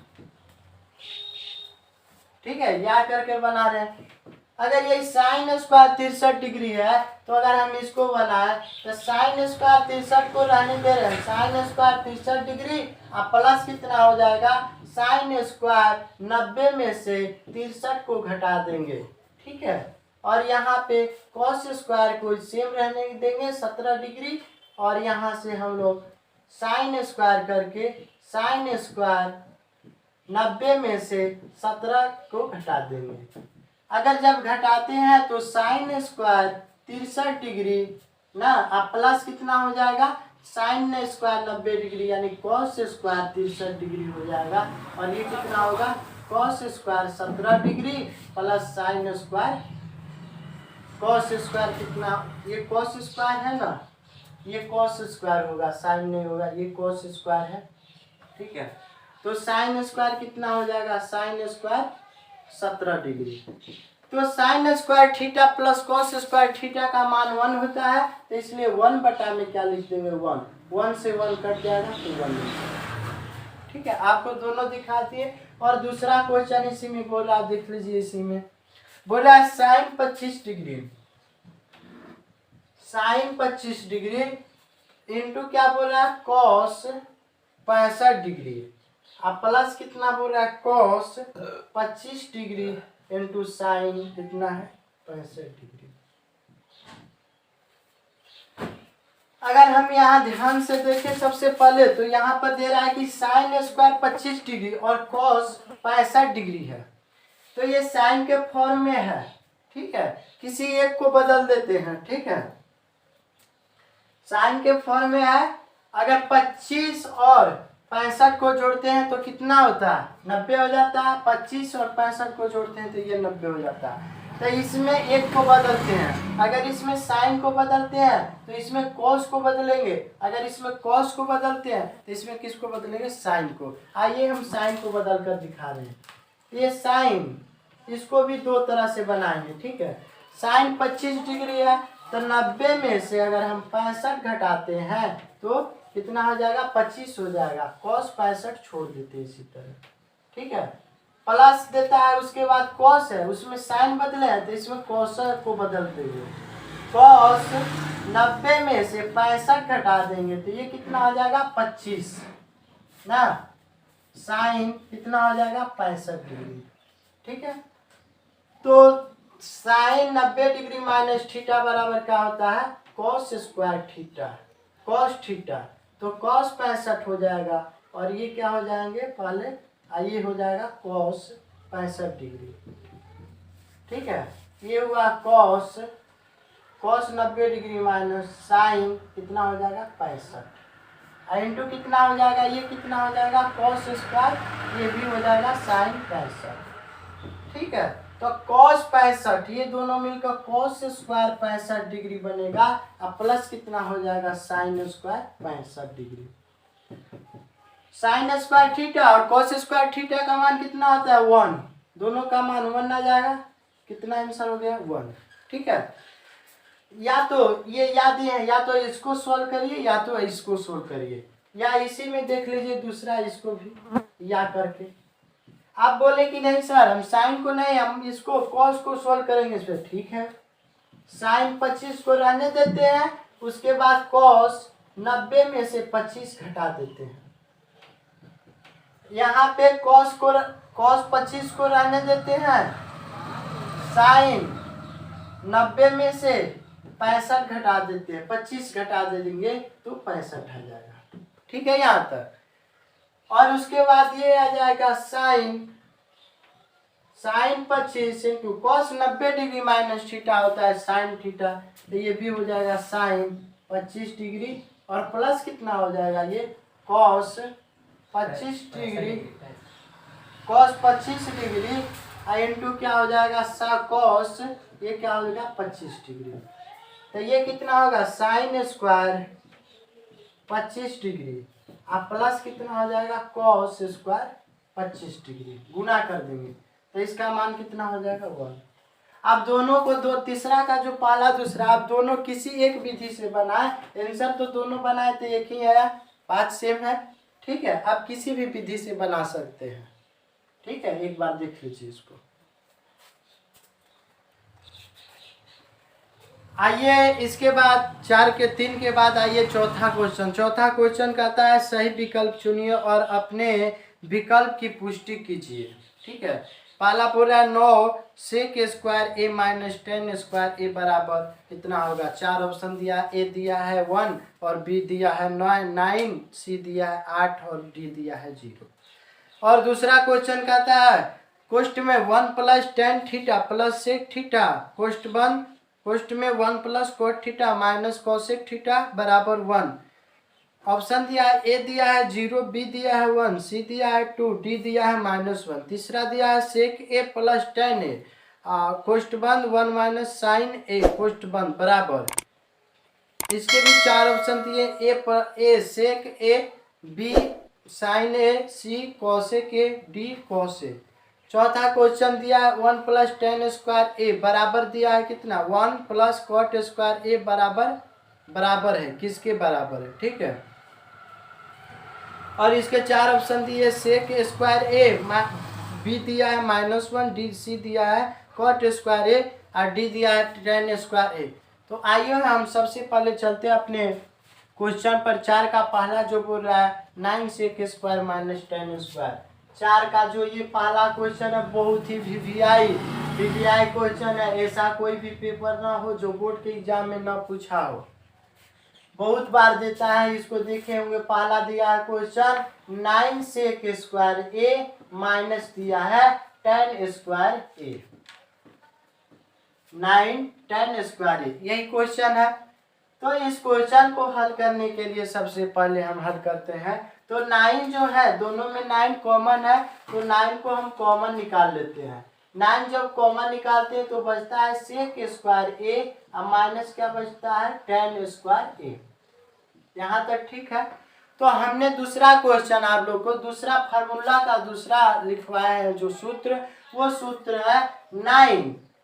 Speaker 2: ठीक है, या करके बना रहे हैं। अगर ये साइन स्क्वायर 63 डिग्री है तो अगर हम इसको बनाए तो साइन स्क्वायर 63 को रहने दे रहे हैं, साइन स्क्वायर 63 डिग्री, अब प्लस कितना हो जाएगा, साइन स्क्वायर 90 में से 63 को घटा देंगे। ठीक है, और यहाँ पे कॉस स्क्वायर को सेम रहने देंगे 17 डिग्री, और यहाँ से हम लोग साइन स्क्वायर करके साइन स्क्वायर 90 में से 17 को घटा देंगे। अगर जब घटाते हैं तो साइन स्क्वायर 63 डिग्री ना, अब प्लस कितना हो जाएगा, साइन स्क्वायर 90 डिग्री यानी कॉस स्क्वायर 63 डिग्री हो जाएगा, और ये कितना होगा, cos square 17 degree plus sine square, cos square कितना, ये कॉस स्क्वायर है ना, ये कॉस स्क्वायर होगा, साइन नहीं होगा, ये कॉस स्क्वायर है। ठीक है, तो साइन स्क्वायर कितना हो जाएगा, साइन स्क्वायर 17 डिग्री। तो sine square theta plus cos square theta का मान 1 होता है, तो इसलिए 1 बटा में क्या लिख देंगे 1, 1 से 1 कट जाएगा तो 1 लिख देंगे। ठीक है, आपको दोनों दिखा दिए। और दूसरा क्वेश्चन इसी में बोला, देख लीजिए, इसी में बोला sine 25 degree, sine 25 degree into क्या बोल रहा है कॉस 65 डिग्री, अब प्लस कितना बोल रहा है कॉस 25 डिग्री इंटू साइन कितना है 65 डिग्री। अगर हम यहाँ ध्यान से देखें सबसे पहले तो यहाँ पर दे रहा है कि साइन स्क्वायर 25 डिग्री और कॉस 65 डिग्री है, तो ये साइन के फॉर्म में है। ठीक है, किसी एक को बदल देते हैं। ठीक है, साइन के फॉर्म में है, अगर 25 और 65 को जोड़ते हैं तो कितना होता है 90 हो जाता है, 25 और 65 को जोड़ते हैं तो ये 90 हो जाता है। तो इसमें एक को बदलते हैं, अगर इसमें साइन को बदलते हैं तो इसमें कॉस को बदलेंगे, अगर इसमें कॉस को बदलते हैं तो इसमें किसको बदलेंगे साइन को। आइए हम साइन को बदल कर दिखा रहे हैं। ये साइन, इसको भी दो तरह से बनाएंगे। ठीक है, साइन 25 डिग्री है तो 90 में से अगर हम 65 घटाते हैं तो कितना हो जाएगा 25 हो जाएगा, कॉस 65 छोड़ देते हैं इसी तरह। ठीक है, प्लस देता है, उसके बाद कॉस है, उसमें साइन बदले हैं तो इसमें कॉस को बदलते हुए कॉस 90 में से 65 घटा देंगे तो ये कितना हो जाएगा 25 ना, साइन कितना हो जाएगा 65 डिग्री। ठीक है, तो साइन 90 डिग्री माइनस थीटा बराबर क्या होता है cos square theta, cos theta, तो कॉस 65 हो जाएगा और ये क्या हो जाएंगे पहले, ये हो जाएगा कॉस 65 डिग्री। ठीक है, ये हुआ कॉस 90 डिग्री माइनस साइन कितना हो जाएगा 65 इंटू कितना हो जाएगा, ये कितना हो जाएगा कॉस स्क्वायर, ये भी हो जाएगा साइन 65। ठीक है, तो कॉस 65 ये दोनों मिलकर कॉस स्क्वायर 65 डिग्री बनेगा, अब प्लस कितना हो जाएगा sine square 65 degree. Sine square theta और कॉस स्क्वायर थीटा का मान कितना होता है 1, दोनों का मान 1 आ जाएगा, कितना आंसर हो गया 1। ठीक है, या तो ये याद है, या तो इसको सोल्व करिए या तो इसको सोल्व करिए, या इसी में देख लीजिए दूसरा इसको भी या करके। आप बोले कि नहीं सर हम साइन को नहीं, हम इसको कॉस को सोल्व करेंगे इस पर। ठीक है, साइन 25 को रहने देते हैं, उसके बाद कॉस 90 में से 25 घटा देते हैं, यहाँ पे कॉस 25 को रहने देते हैं, साइन 90 में से 65 घटा देते हैं, 25 घटा दे देंगे तो 65 आ जाएगा। ठीक है यहाँ तक, और उसके बाद ये आ जाएगा sine 25 into cos 90 degree minus theta होता है साइन थीटा, तो ये भी हो जाएगा साइन 25 डिग्री और प्लस कितना हो जाएगा ये cos 25 degree, cos 25 degree into क्या हो जाएगा कॉस, ये क्या हो जाएगा 25 डिग्री, तो ये कितना होगा साइन स्क्वायर 25 डिग्री अब प्लस कितना हो जाएगा कॉस स्क्वायर 25 डिग्री, गुना कर देंगे तो इसका मान कितना हो जाएगा 1। आप दोनों को दो, तीसरा का जो पहला दूसरा आप दोनों किसी एक विधि से बनाए, आंसर तो दोनों बनाए तो एक ही आया, 5 सेम है। ठीक है, आप किसी भी विधि से बना सकते हैं। ठीक है, एक बार देख लीजिए इसको। आइए इसके बाद 4 के 3 के बाद आइए चौथा क्वेश्चन। चौथा क्वेश्चन कहता है सही विकल्प चुनिए और अपने विकल्प की पुष्टि कीजिए। ठीक है, पहला बोल रहा है 9 सेक स्क्वायर ए माइनस 10 स्क्वायर ए बराबर कितना होगा। 4 ऑप्शन दिया, ए दिया है 1 और बी दिया है 9, सी दिया है 8 और डी दिया है 0। और दूसरा क्वेश्चन कहता है कोष्ठ में 1 plus tan theta plus sec theta कोष्ठ बंद, कोष्ठ में 1 plus cot theta minus cosec theta बराबर 1। ऑप्शन दिया है, ए दिया है 0, बी दिया है 1, सी दिया है 2, डी दिया है -1। तीसरा दिया है सेक ए प्लस टेन ए कोष्ठ बंद 1 माइनस साइन ए कोष्ठ बंद बराबर, इसके भी 4 ऑप्शन दिए, A sec A, B sine A, C cosec A, D cos A. चौथा क्वेश्चन दिया है 1 प्लस टेन स्क्वायर ए बराबर दिया है कितना 1 प्लस कॉट स्क्वायर ए बराबर है किसके बराबर है, ठीक है। और इसके 4 ऑप्शन दिए सेक स्क्वायर ए, बी दिया है -1, डी सी दिया है कॉट स्क्वायर ए और डी दिया है टेन स्क्वायर ए। तो आइए हम सबसे पहले चलते हैं अपने क्वेश्चन पर। 4 का पहला जो बोल रहा है 9 sec square minus tan square. 4 का जो ये पहला क्वेश्चन है बहुत ही वीवीआई क्वेश्चन है। ऐसा कोई भी पेपर ना हो जो बोर्ड के एग्जाम में ना पूछा हो, बहुत बार देता है। इसको देखे होंगे, पहला दिया है क्वेश्चन 9 सेक स्क्वायर ए माइनस दिया है टेन स्क्वायर ए, 9 टेन स्क्वायर ए, यही क्वेश्चन है। तो इस क्वेश्चन को हल करने के लिए सबसे पहले हम हल करते हैं। तो 9 जो है दोनों में 9 कॉमन है, तो 9 को हम कॉमन निकाल लेते हैं। 9 जब कॉमन निकालते हैं तो बचता है सेक स्क्वायर ए और माइनस क्या बचता है टेन स्क्वायर ए। यहाँ तक ठीक है। तो हमने दूसरा क्वेश्चन आप लोग को दूसरा फार्मूला का दूसरा लिखवाया है जो सूत्र, वो सूत्र है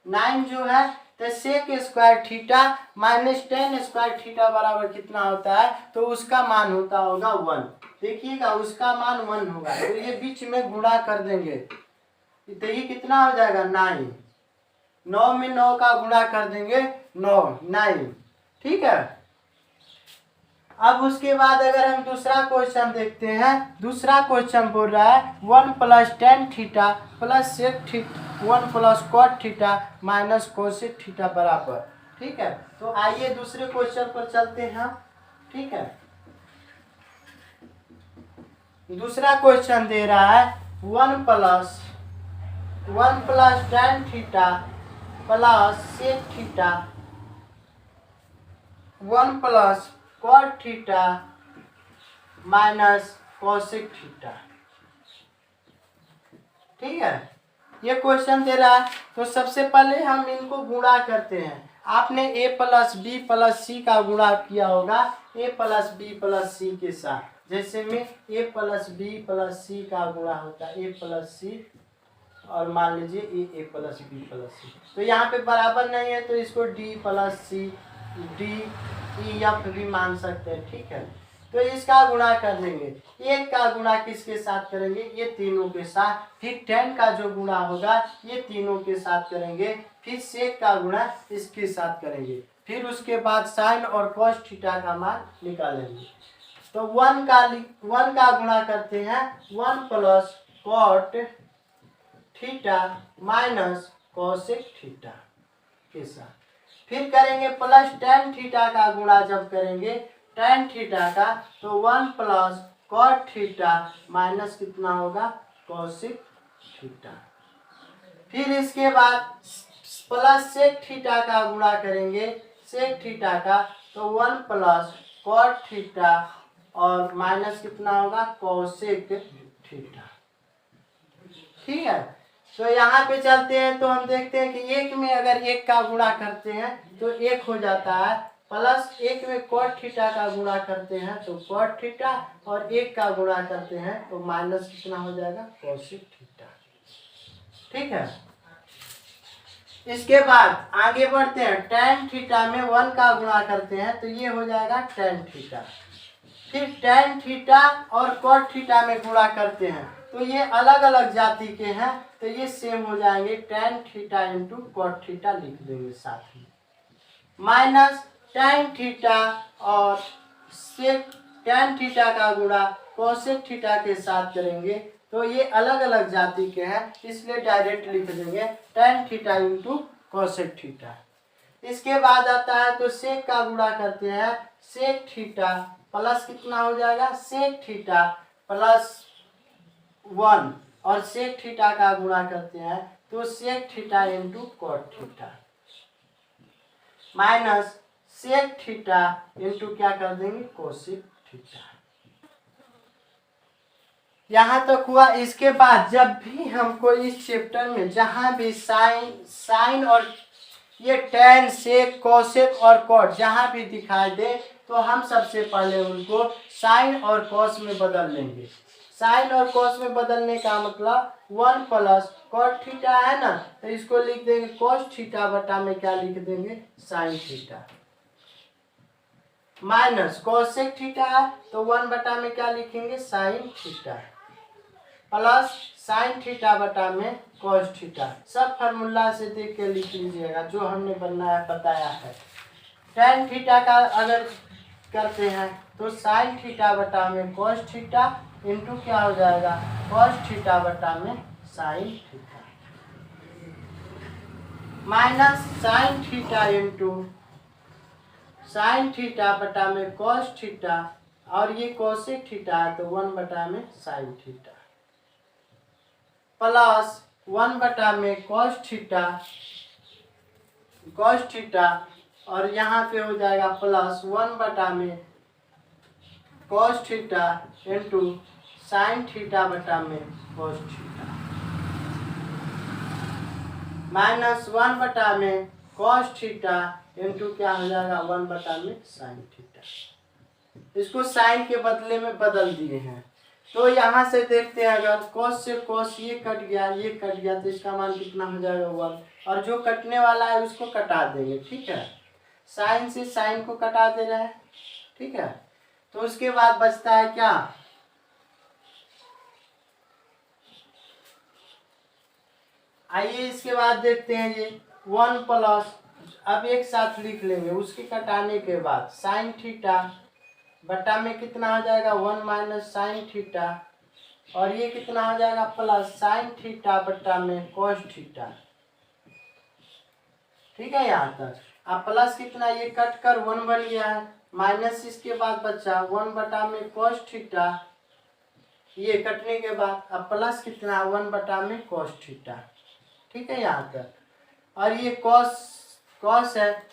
Speaker 2: 9 जो है तो sec square theta minus tan square theta बराबर कितना होता है, तो उसका मान होता होगा 1। देखिएगा उसका मान 1 होगा, तो ये बीच में गुणा कर देंगे तो ये कितना हो जाएगा 9 में 9 का गुणा कर देंगे 9, ठीक है। अब उसके बाद अगर हम दूसरा क्वेश्चन देखते हैं, दूसरा क्वेश्चन बोल रहा है 1 plus tan theta plus sec theta 1 plus cot theta minus cosec theta बराबर, ठीक है। तो आइए दूसरे क्वेश्चन पर चलते हैं, ठीक है। दूसरा क्वेश्चन दे रहा है 1 plus tan theta plus sec theta 1 plus cot theta minus cosec theta, ठीक है। ये क्वेश्चन दे रहा है तो सबसे पहले हम इनको गुणा करते हैं। आपने a प्लस बी प्लस सी का गुणा किया होगा a प्लस बी प्लस सी के साथ। जैसे में a प्लस बी प्लस सी का गुणा होता है a प्लस सी, और मान लीजिए a plus b plus c, तो यहाँ पे बराबर नहीं है तो इसको d plus c d e f भी मान सकते हैं, ठीक है। तो इसका गुणा कर देंगे, एक का गुणा किसके साथ करेंगे, ये तीनों के साथ। फिर 10 का जो गुणा होगा ये तीनों के साथ करेंगे, फिर सेक का गुणा इसके साथ करेंगे, फिर उसके बाद साइन और कॉस थीटा का मान निकालेंगे। तो 1 का गुणा करते हैं 1 plus cot theta minus cosec theta के साथ। फिर करेंगे प्लस टेन थीटा का गुणा जब करेंगे टेन थीटा का, तो 1 प्लस कॉट थीटा माइनस कितना होगा कोसेक थीटा। फिर इसके बाद प्लस सेक थीटा का गुणा करेंगे सेक थीटा का, तो 1 प्लस कॉट थीटा और माइनस कितना होगा कोसेक थीटा, ठीक है। तो यहाँ पे चलते हैं तो हम देखते हैं कि एक में अगर एक का गुणा करते हैं तो एक हो जाता है, प्लस एक में कॉट थीटा का गुणा करते हैं तो कॉट थीटा, और एक का गुणा करते हैं तो माइनस कितना हो जाएगा कोसेक थीटा, ठीक है। इसके बाद आगे बढ़ते हैं, टेन थीटा में 1 का गुणा करते हैं तो ये हो जाएगा टेन थीटा। फिर टेन थीटा और कॉट थीटा में गुणा करते हैं तो ये अलग अलग जाति के हैं, तो ये सेम हो जाएंगे, tan theta into cot theta लिख देंगे साथ में, माइनस टेन थीटा और सेक टेन थीटा का गुणा कोसेक थीटा के साथ करेंगे तो ये अलग अलग जाति के हैं, इसलिए डायरेक्ट लिख देंगे ten theta into cosec theta. इसके बाद आता है तो सेक का गुणा करते हैं सेक थीटा प्लस कितना हो जाएगा सेक थीटा प्लस 1, और सेक थीटा का गुणा करते हैं तो sec theta into cot theta minus sec theta into क्या कर देंगे कोसेक थीटा। यहाँ तक हुआ। इसके बाद जब भी हमको इस चैप्टर में जहाँ भी साइन और ये टेन सेक कोसेक और कॉट जहाँ भी दिखाई दे तो हम सबसे पहले उनको साइन और कॉस में बदल लेंगे। साइन और कॉस में बदलने का मतलब 1 प्लस कॉट थीटा है ना, तो इसको लिख देंगे कॉस थीटा बटा में क्या लिख देंगे sign theta, minus cosec theta है तो 1 बटा में क्या लिखेंगे sine theta, plus sine theta बटा में कॉस थीटा। सब फार्मूला से देख के लिख लीजिएगा जो हमने बनाया बताया है। tan थीटा का अगर करते हैं तो साइन थीटा बटा में कॉस थीटा इंटू क्या हो जाएगा कॉस थीटा बटा में sign theta, minus sine theta into sine theta बटा में कॉस थीटा, और ये कॉसेक थीटा है तो 1 बटा में साइन थीटा, प्लस 1 बटा में कॉस थीटा, और यहाँ पे हो जाएगा प्लस 1 बटा में cos theta into sine theta बटा में कॉस थीटा, माइनस 1 बटा में कॉस थीटा इंटू क्या हो जाएगा 1 बटा में साइन थीटा। इसको साइन के बदले में बदल दिए हैं। तो यहाँ से देखते हैं अगर कॉस से कॉस ये कट गया तो इसका मान कितना हो जाएगा 1, और जो कटने वाला है उसको कटा देंगे। ठीक है, साइन से साइन को कटा दे रहा है। ठीक है, तो उसके बाद बचता है क्या, आइए इसके बाद देखते हैं ये 1 प्लस, अब एक साथ लिख लेंगे, उसके कटाने के बाद साइन थीटा बटा में कितना हो जाएगा 1 माइनस साइन थीटा, और ये कितना हो जाएगा प्लस साइन थीटा बटा में कॉस थीटा। ठीक है, यहाँ तक अब प्लस कितना ये कट कर 1 बन गया है, माइनस इसके बाद बचा 1 बटा में कॉस थीटा, ये कटने के बाद अब प्लस कितना 1 बटा में कॉस थीटा। ठीक है, यहाँ तक, और ये कॉस है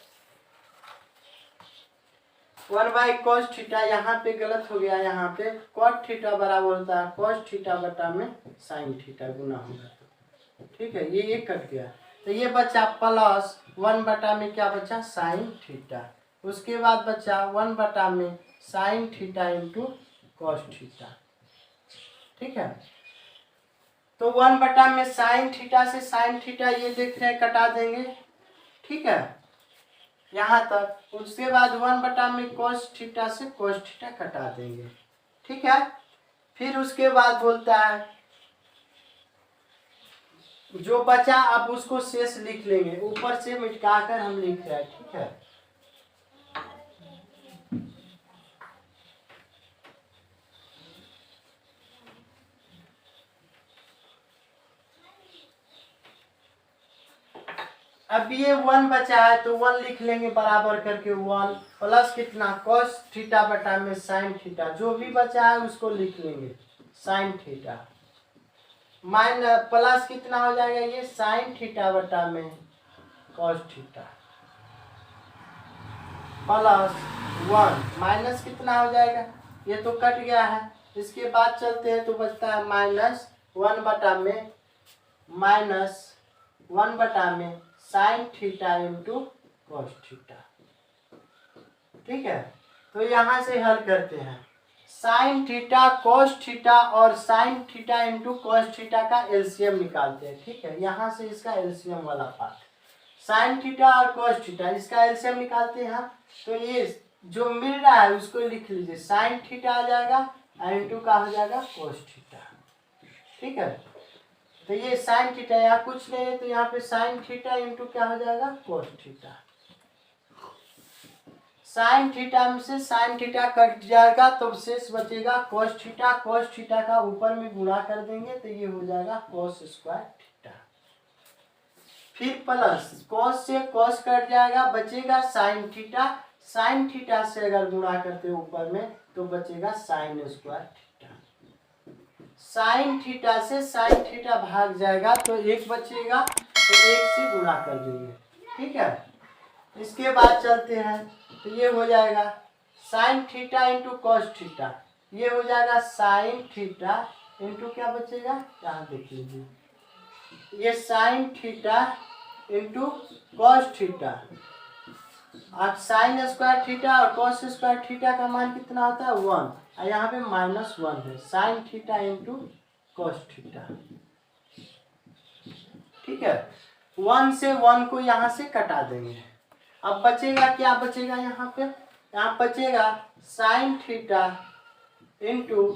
Speaker 2: 1 बाई कॉस थीटा, यहाँ पे गलत हो गया, यहाँ पे कॉट थीटा बराबर होता है कॉस थीटा बटा में साइन थीटा गुना होगा। ठीक है, ये कट गया तो ये बचा प्लस 1 बटा में क्या बचा साइन थीटा, उसके बाद बचा 1 बटा में sine theta into cos theta. ठीक है, तो 1 बटा में साइन थीटा से साइन थीटा ये देख रहे हैं कटा देंगे। ठीक है, यहाँ तक, उसके बाद 1 बटा में कॉस थीटा से कॉस थीटा कटा देंगे। ठीक है, फिर उसके बाद बोलता है जो बचा अब उसको शेष लिख लेंगे, ऊपर से मिटाकर हम लिख रहे हैं। ठीक है, अब ये 1 बचा है तो 1 लिख लेंगे बराबर करके 1 प्लस कितना कॉस थीटा बटा में साइन थीटा, जो भी बचा है उसको लिख लेंगे साइन थीटा, माइनस प्लस कितना हो जाएगा ये साइन थीटा बटा में कॉस थीटा, प्लस 1 माइनस कितना हो जाएगा, ये तो कट गया है। इसके बाद चलते हैं तो बचता है माइनस 1 बटा में sine theta into cos theta. ठीक है, तो यहाँ से हल करते हैं, साइन थीटा कॉस थीटा और sine theta into cos theta का एलसीएम निकालते हैं। ठीक है, यहाँ से इसका एलसीएम वाला पार्ट, साइन थीटा और कॉस थीटा इसका एलसीएम निकालते हैं। तो ये जो मिल रहा है उसको लिख लीजिए, साइन थीटा आ जाएगा इंटू का हो जाएगा कॉस थीटा। ठीक है, तो ये साइन थीटा यहाँ कुछ नहीं है तो यहाँ पे साइन थीटा इंटू क्या हो जाएगा कॉस थीटा, साइन थीटा में से साइन थीटा कट जाएगा तो शेष बचेगा कॉस थीटा, कॉस थीटा का ऊपर में गुणा कर देंगे तो ये हो जाएगा कॉस स्क्वायर थीटा, फिर प्लस कॉस से कॉस कट जाएगा बचेगा साइन थीटा, साइन थीटा से अगर गुणा करते ऊपर में तो बचेगा sine square theta, sine theta से साइन थीटा भाग जाएगा तो 1 बचेगा तो 1 से गुणा कर देंगे। ठीक है, इसके बाद चलते हैं तो ये हो जाएगा sine theta into cos theta, ये हो जाएगा साइन थीटा इंटू क्या बचेगा यहाँ देख लीजिए, ये sine theta into cos theta, अब साइन स्क्वायर थीटा और कॉस स्क्वायर थीटा का मान कितना होता है 1, और यहाँ पे -1 है, sine theta into cos theta. ठीक है, 1 से 1 को यहाँ से कटा देंगे। अब बचेगा क्या, बचेगा यहाँ पे, यहाँ बचेगा sine theta into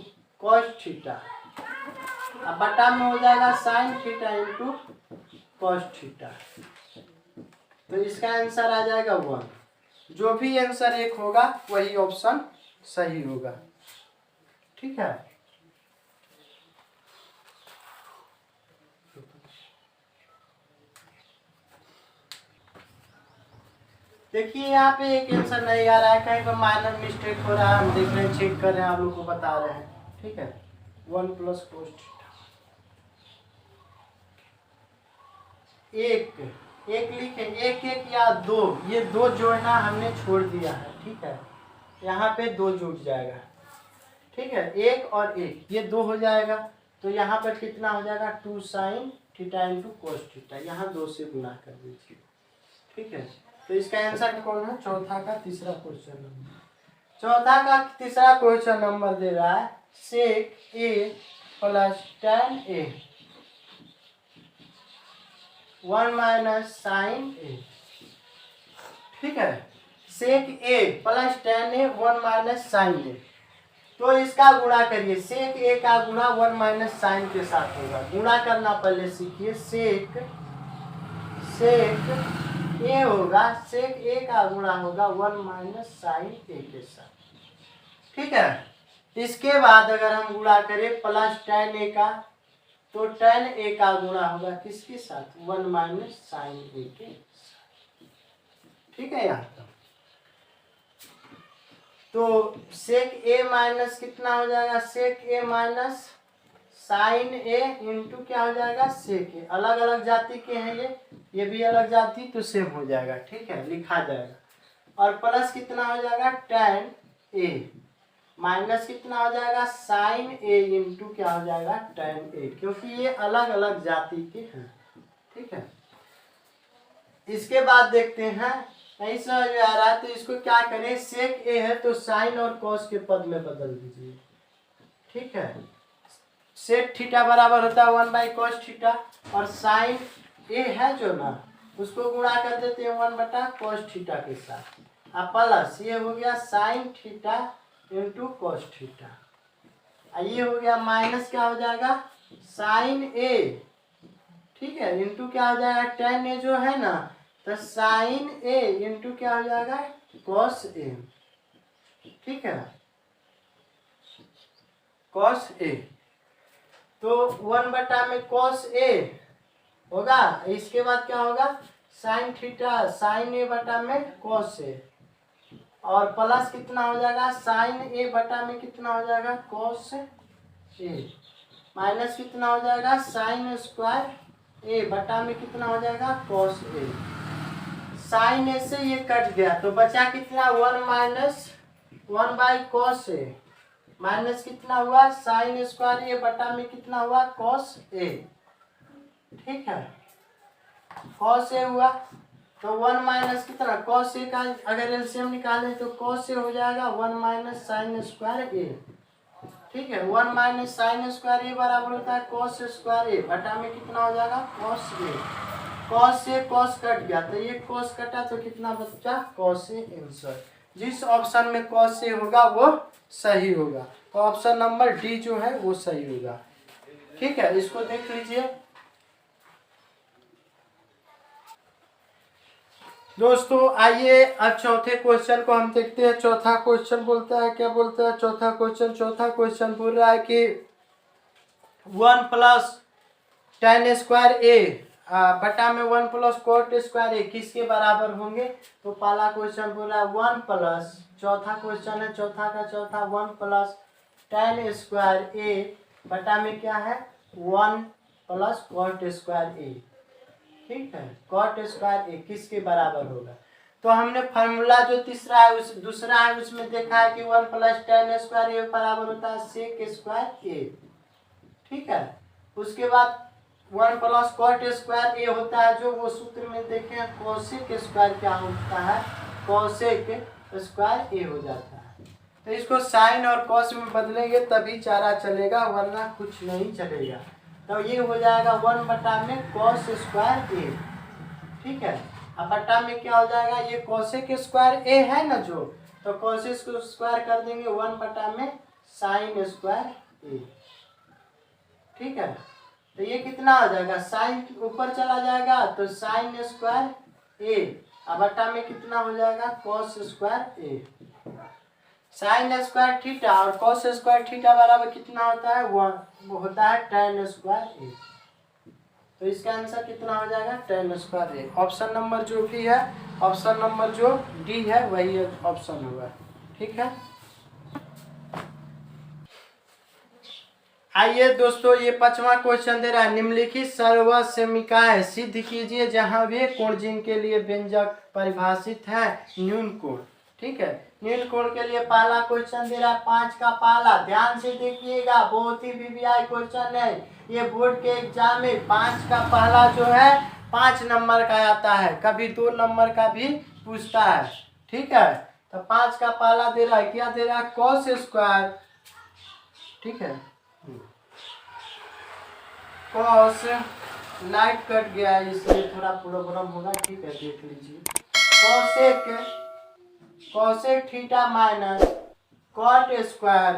Speaker 2: cos theta, अब बटा में हो जाएगा sine theta into cos theta. तो इसका आंसर आ जाएगा 1। जो भी आंसर एक होगा वही ऑप्शन सही होगा। ठीक है, देखिए यहाँ पे एक आंसर नहीं आ रहा है, कहीं पर माइनर मिस्टेक हो रहा है, हम देख रहे हैं, चेक कर रहे हैं, आप लोग को बता रहे हैं। ठीक है, 1 प्लस कोस थीटा, एक लिखे, एक या 2, ये 2 जोड़ना हमने छोड़ दिया है। ठीक है, यहाँ पे 2 जुड़ जाएगा। ठीक है, 1 और 1 ये 2 हो जाएगा, तो यहाँ पर कितना हो जाएगा 2 sine theta into cos theta, यहाँ 2 से गुना कर दीजिए। ठीक है, तो इसका आंसर कौन है, चौथा का तीसरा क्वेश्चन नंबर। चौथा का तीसरा क्वेश्चन नंबर दे रहा है सेक ए plus tan A 1 minus sign ए। ठीक है, सेक ए plus tan A 1 minus sign ए, तो इसका गुणा करिए। सेक ए का गुणा 1 माइनस साइन के साथ होगा, गुणा करना पहले सीखिए। सेक ए होगा, सेक ए का गुणा होगा 1 माइनस साइन ए के साथ। ठीक है, इसके बाद अगर हम गुणा करें प्लस tan ए का, तो tan ए का गुणा होगा किसके साथ, 1 माइनस साइन ए के साथ। ठीक है, यहाँ तक तो सेक ए माइनस कितना हो जाएगा, सेक ए माइनस साइन ए इंटू क्या हो जाएगा सेक ए। अलग अलग जाति के हैं ये भी अलग जाति, तो सेम हो जाएगा। ठीक है, लिखा जाएगा। और प्लस कितना हो जाएगा tan ए, माइनस कितना हो जाएगा साइन ए इंटू क्या हो जाएगा tan ए, क्योंकि ये अलग अलग जाति के हैं। ठीक है, इसके बाद देखते हैं, नहीं समझ में आ रहा है तो इसको क्या करें, सेक ए है तो साइन और कॉस के पद में बदल दीजिए। ठीक है, सेक थीटा बराबर होता है 1 बाई कॉस थीटा, और साइन ए है जो ना उसको गुणा कर देते हैं 1 बटा कॉस थीटा के साथ, अब प्लस ये हो गया sine theta into cos theta, ये हो गया माइनस क्या हो जाएगा साइन ए। ठीक है, इंटू क्या हो जाएगा tan ए जो है ना, तो साइन ए इंटू क्या हो जाएगा कॉस ए। ठीक है, कॉस ए, तो 1 बटा में कॉस ए होगा, इसके बाद क्या होगा साइन थीटा साइन ए बटा में कॉस ए, और प्लस कितना हो जाएगा साइन ए बटा में कितना हो जाएगा कॉस ए, माइनस कितना हो जाएगा साइन स्क्वायर ए बटा में कितना हो जाएगा कॉस ए। साइन ए से ये कट गया तो बचा कितना 1 minus 1 by cos A, minus कितना हुआ साइन स्क्वायर ए बटा में कितना हुआ कॉस ए। ठीक है, कॉस ए हुआ तो 1 माइनस कितना कॉस ए का अगर एलसीएम निकालें तो कॉस ए हो जाएगा 1 माइनस साइन स्क्वायर ए। ठीक है, 1 माइनस साइन स्क्वायर ए बराबर होता है कॉस स्क्वायर ए बटा में कितना हो जाएगा कॉस ए। कॉस से कॉस कट गया तो ये कॉस कटा तो कितना बचा कॉस ए आंसर। जिस ऑप्शन में कॉस ए होगा वो सही होगा, तो ऑप्शन नंबर डी जो है वो सही होगा। ठीक है, इसको देख लीजिए दोस्तों। आइए अब चौथे क्वेश्चन को हम देखते हैं। चौथा क्वेश्चन बोलता है, क्या बोलता है चौथा क्वेश्चन बोल रहा है कि 1 प्लस tan स्क्वायर ए बटा में 1 प्लस कॉट स्क्वायर ए किसके बराबर होंगे। तो पहला क्वेश्चन बोल रहा है 1 प्लस, चौथा क्वेश्चन है चौथा का चौथा 1 प्लस tan स्क्वायर ए बटा में क्या है 1 प्लस कॉट स्क्वायर ए। ठीक है, कॉट स्क्वायर ए किसके बराबर होगा। तो हमने फार्मूला जो तीसरा है उस दूसरा है उसमें देखा है कि 1 प्लस tan स्क्वायर ए बराबर होता है सेक स्क्वायर ए। ठीक है, उसके बाद 1 प्लस कॉट स्क्वायर ए होता है जो वो सूत्र में देखें कोसेक स्क्वायर क्या होता है कोसेक स्क्वायर ए हो जाता है। तो इसको साइन और कॉस में बदलेंगे तभी चारा चलेगा, वरना कुछ नहीं चलेगा। तो ये हो जाएगा 1 में कॉस स्क्वायर ए। ठीक है, अब बटा में क्या हो जाएगा, ये कोसेक स्क्वायर ए है ना जो, तो कोसेक को स्क्वायर कर देंगे 1 में साइन स्क्वायर ए। ठीक है, तो ये कितना हो जाएगा, साइन ऊपर चला जाएगा तो साइन स्क्वायर ए, अब बटा में कितना हो जाएगा कॉस स्क्वायर ए। साइन स्क्वायर थीटा और कॉस स्क्वायर थीटा बराबर कितना होता है, 1, वो होता है tan स्क्वायर ए। तो इसका आंसर कितना हो जाएगा, tan स्क्वायर ए। ऑप्शन नंबर जो भी है, ऑप्शन नंबर जो डी है वही ऑप्शन होगा। ठीक है, आइए दोस्तों, ये 5वां क्वेश्चन दे रहा है, निम्नलिखित सर्वसमीकाएं सिद्ध कीजिए जहां वे कोण जिनके लिए व्यंजक परिभाषित है न्यून कोण। ठीक है, न्यून कोण के लिए पहला क्वेश्चन दे रहा है 5 का पहला, ध्यान से देखिएगा, बहुत ही वीवीआई क्वेश्चन है ये, बोर्ड के एग्जाम में 5 का पहला जो है 5 नंबर का आता है, कभी 2 नंबर का भी पूछता है। ठीक है, तो 5 का पहला दे रहा है, क्या दे रहा है, कॉस स्क्वायर। ठीक है, कॉस, लाइट कट गया है इसलिए थोड़ा प्रॉब्लम होगा। ठीक है, देख लीजिए, cosec theta minus cot square,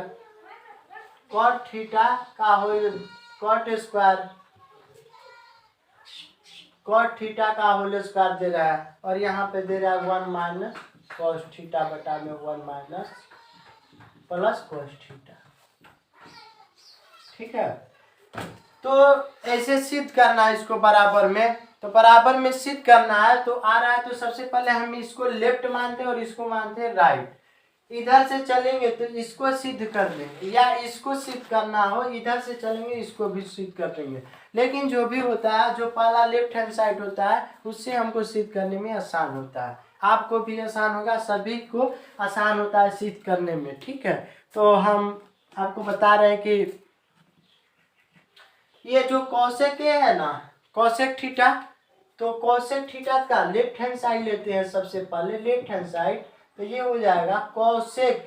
Speaker 2: cot theta का whole, cot square, cot theta का होल स्क्वायर दे रहा है, और यहाँ पे दे रहा है 1 माइनस कॉस थीटा बटा में 1 माइनस प्लस कॉस थीटा। ठीक है, तो ऐसे सिद्ध करना है इसको बराबर में, तो बराबर में सिद्ध करना है तो आ रहा है, तो सबसे पहले हम इसको लेफ्ट मानते हैं और इसको मानते हैं राइट। इधर से चलेंगे तो इसको सिद्ध कर लेंगे, या इसको सिद्ध करना हो इधर से चलेंगे इसको भी सिद्ध कर लेंगे, लेकिन जो भी होता है, जो पहला लेफ्ट हैंड साइड होता है उससे हमको सिद्ध करने में आसान होता है, आपको भी आसान होगा, सभी को आसान होता है सिद्ध करने में। ठीक है, तो हम आपको बता रहे हैं कि ये जो कोसेक है ना, कोसेक थीटा, तो कोसेक थीटा का लेफ्ट हैंड साइड लेते हैं सबसे पहले, लेफ्ट हैंड साइड, तो ये हो जाएगा cosec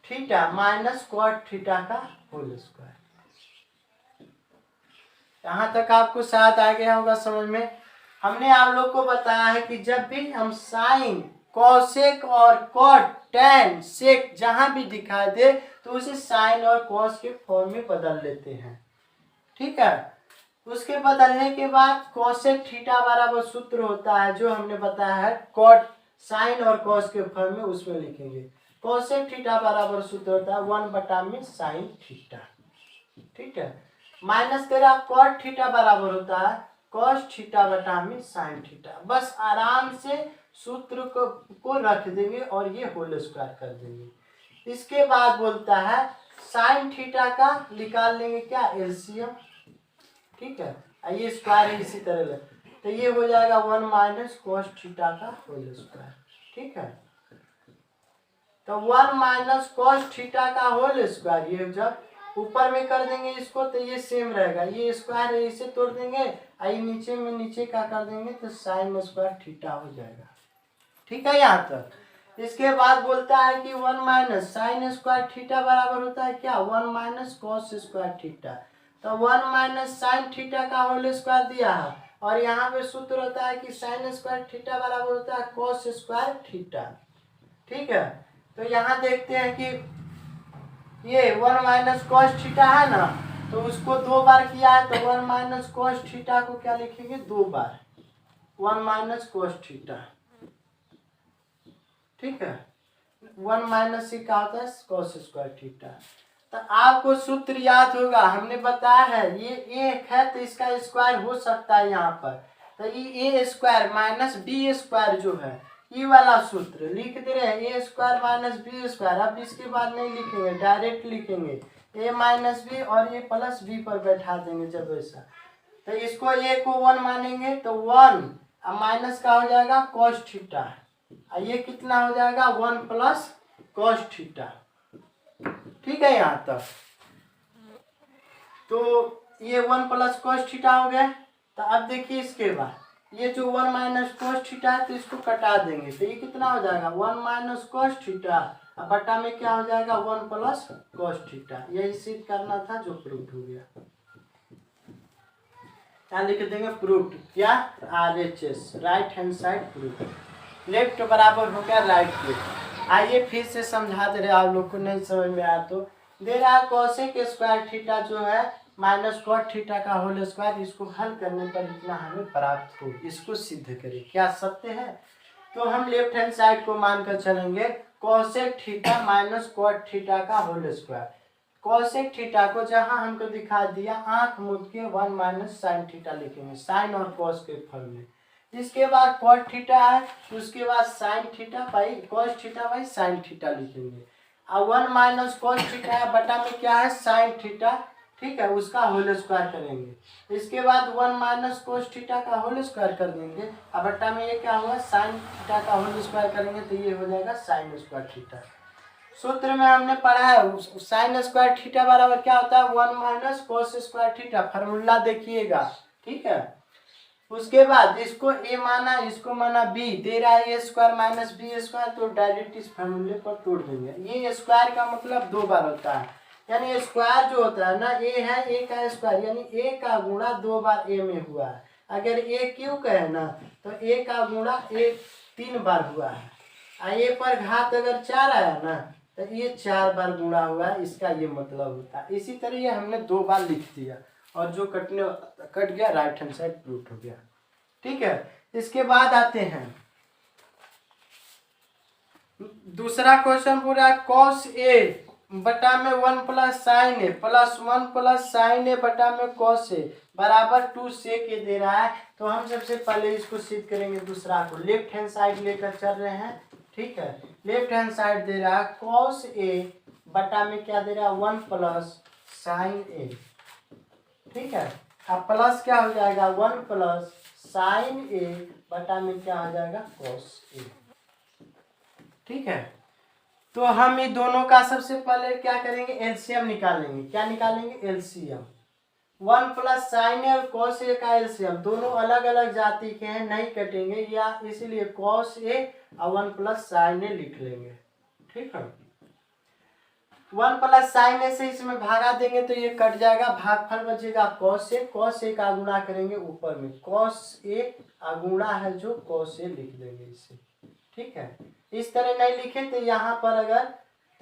Speaker 2: theta minus cot theta का होल स्क्वायर। यहाँ तक आपको शायद आ गया होगा समझ में। हमने आप लोग को बताया है कि जब भी हम साइन, कोसेक और कॉट, टैन, सेक जहां भी दिखाई दे तो उसे साइन और कॉस के फॉर्म में बदल लेते हैं। ठीक है, उसके बदलने के बाद कोसेक थीटा बराबर सूत्र होता है जो हमने बताया है, कॉट, साइन और कॉस के फॉर्म में, उसमें लिखेंगे कोसेक थीटा बराबर सूत्र होता है 1 में साइन थीटा। ठीक है, माइनस तेरा कॉट थीटा बराबर होता है कॉस थीटा बटा में साइन थीटा। बस आराम से सूत्र को रख देंगे और ये होल स्क्वायर कर देंगे। इसके बाद बोलता है साइन थीटा का निकाल लेंगे क्या, एलसीएम। ठीक है, ये स्क्वायर है इसी तरह, तो ये हो जाएगा 1 माइनस कॉस थीटा का होल स्क्वायर। ठीक है, तो 1 माइनस कॉस थीटा का होल स्क्वायर, ये जब ऊपर में कर देंगे इसको तो ये सेम रहेगा, ये स्क्वायर है इसे तोड़ देंगे, आई नीचे में नीचे का कर देंगे तो साइन स्क्वायर थीटा हो जाएगा। ठीक है, यहाँ तक। इसके बाद बोलता है कि 1 माइनस साइन स्क्वायर थीटा बराबर होता है क्या, 1 माइनस कॉस स्क्वायर थीटा, तो 1 माइनस साइन थीटा का होल स्क्वायर दिया है, और यहाँ पे सूत्र होता है कि साइन स्क्वायर थीटा बराबर होता है कॉस स्क्वायर थीटा। ठीक है, तो यहाँ देखते हैं कि ये 1 माइनस कॉस थीटा है ना, तो उसको 2 बार किया है, तो 1 माइनस कॉस थीटा को क्या लिखेंगे, 2 बार 1 माइनस कॉस थीटा। ठीक है, 1 माइनस से क्या होता है कॉस स्क्वायर थीटा। तो आपको सूत्र याद होगा, हमने बताया है ये एक है तो इसका स्क्वायर हो सकता है यहाँ पर, तो ये ए स्क्वायर माइनस बी स्क्वायर जो है, ये वाला सूत्र लिख दे रहे हैं, ए स्क्वायर माइनस बी स्क्वायर। अब इसके बाद नहीं लिखेंगे, डायरेक्ट लिखेंगे ए माइनस बी और ए प्लस बी पर बैठा देंगे जब ऐसा, तो इसको ए को 1 मानेंगे तो 1 अब माइनस का हो जाएगा कॉस थीटा, ये कितना हो जाएगा 1 प्लस कॉस थीटा। ठीक है, यहाँ तक तो ये 1 प्लस कॉस थीटा हो गया। तो अब देखिए इसके बाद ये जो 1 माइनस कॉस थीटा है तो इसको कटा देंगे तो ये कितना हो जाएगा 1 माइनस कॉस थीटा और बटा में क्या हो जाएगा 1 प्लस कॉस थीटा। यही सिद्ध करना था जो प्रूफ हो गया। यहाँ लिख देंगे प्रूफ क्या RHS right hand side proof. Left बराबर हो गया राइट के। आइए फिर से समझा दे रहे आप लोग को नहीं समझ में आया तो दे रहा है कोसेक स्क्वायर थीटा जो है माइनस कॉट थीटा का होल स्क्वायर। इसको हल करने पर इतना हमें प्राप्त हो, इसको सिद्ध करें क्या सत्य है। तो हम लेफ्ट हैंड साइड को मानकर चलेंगे cosec theta minus cot theta का होल स्क्वायर। कोसेक थीटा को जहां हमको दिखा दिया आंख मूंद के 1 माइनस साइन थीटा लिखेंगे साइन और कॉस के फॉर्म में। इसके बाद कॉट थीटा है उसके बाद sine theta by cos theta by sine theta लिखेंगे और 1 माइनस कॉस थीटा है बटा में क्या है साइन थीटा, ठीक है, उसका होल स्क्वायर करेंगे। इसके बाद 1 माइनस कोस थीटा का होल स्क्वायर कर देंगे और बट्टा में ये क्या हुआ साइन थीटा का होल स्क्वायर करेंगे तो ये हो जाएगा साइन स्क्वायर थीटा। सूत्र में हमने पढ़ा है साइन स्क्वायर थीटा बराबर क्या होता है 1 minus cos square theta. Formula देखिएगा, ठीक है। उसके बाद इसको ए माना इसको माना बी, दे रहा है ए स्क्वायर माइनस बी स्क्वायर तो डायरेक्ट इस फार्मूले पर तोड़ देंगे। ये स्क्वायर का मतलब 2 बार होता है, यानी स्क्वायर जो होता है ना ए है ए का स्क्वायर यानी ए का गुणा 2 बार ए में हुआ है। अगर ए क्यू का है ना तो ए का गुणा ए 3 बार हुआ है और ए पर घात अगर 4 आया ना तो ये 4 बार गुणा हुआ है, इसका ये मतलब होता है। इसी तरह ये हमने 2 बार लिख दिया और जो कट गया राइट हैंड साइड प्रूफ हो गया, ठीक है। इसके बाद आते हैं दूसरा क्वेश्चन पूरा कॉस ए बटा में 1 प्लस साइन ए प्लस 1 प्लस साइन ए बटा में कॉस ए बराबर 2 सेक ए दे रहा है। तो हम सबसे पहले इसको सिद्ध करेंगे दूसरा को। लेफ्ट हैंड साइड लेकर चल रहे हैं, ठीक है। लेफ्ट हैंड साइड दे रहा है कॉस ए बटा में क्या दे रहा है 1 प्लस साइन ए, ठीक है। अब प्लस क्या हो जाएगा 1 प्लस साइन ए बटा में क्या हो जाएगा कॉस ए, ठीक है। तो हम ये दोनों का सबसे पहले क्या करेंगे एलसीएम निकालेंगे। क्या निकालेंगे एलसीएम 1 प्लस साइन ए और कॉस ए का एलसीएम दोनों अलग अलग जाति के हैं, नहीं कटेंगे या इसीलिए कॉस ए और 1 प्लस साइन ए लिख लेंगे, ठीक है। 1 प्लस साइन ए से इसमें भागा देंगे तो ये कट जाएगा, भागफल बचेगा कॉस ए का गुणा करेंगे ऊपर में कॉस ए गुणा है जो कॉस ए लिख देंगे इसे, ठीक है। इस तरह नहीं लिखे तो यहाँ पर अगर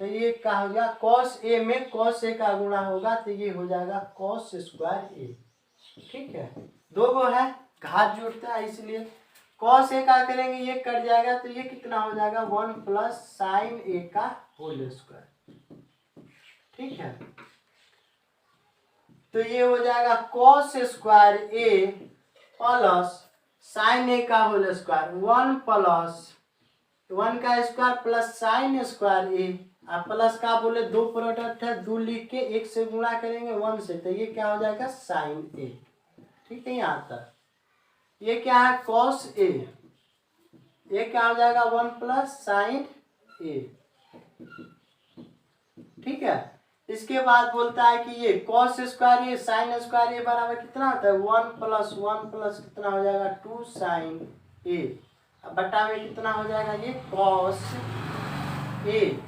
Speaker 2: तो ये क्या हो गया कॉस ए में कॉस ए का गुणा होगा तो ये हो जाएगा कॉस स्क्वायर ए, ठीक है। 2 गो है घात जुड़ता है इसलिए कॉस ए का करेंगे ये कट जाएगा तो ये कितना हो जाएगा 1 प्लस साइन ए का होल स्क्वायर, ठीक है। तो ये हो जाएगा कॉस स्क्वायर ए प्लस साइन ए का होल स्क्वायर 1 प्लस 1 का स्क्वायर प्लस साइन स्क्वायर ए और प्लस का बोले 2 प्रोडक्ट है 2 लिख के 1 से गुणा करेंगे 1 से तो ये क्या हो जाएगा साइन ए, ठीक है। यहाँ तक ये क्या है कॉस ए, ये क्या हो जाएगा 1 प्लस साइन ए, ठीक है। इसके बाद बोलता है कि ये कॉस स्क्वायर ए साइन स्क्वायर ए बराबर कितना होता है 1 प्लस कितना हो जाएगा 2 साइन ए बटा में कितना हो जाएगा ये कॉस ए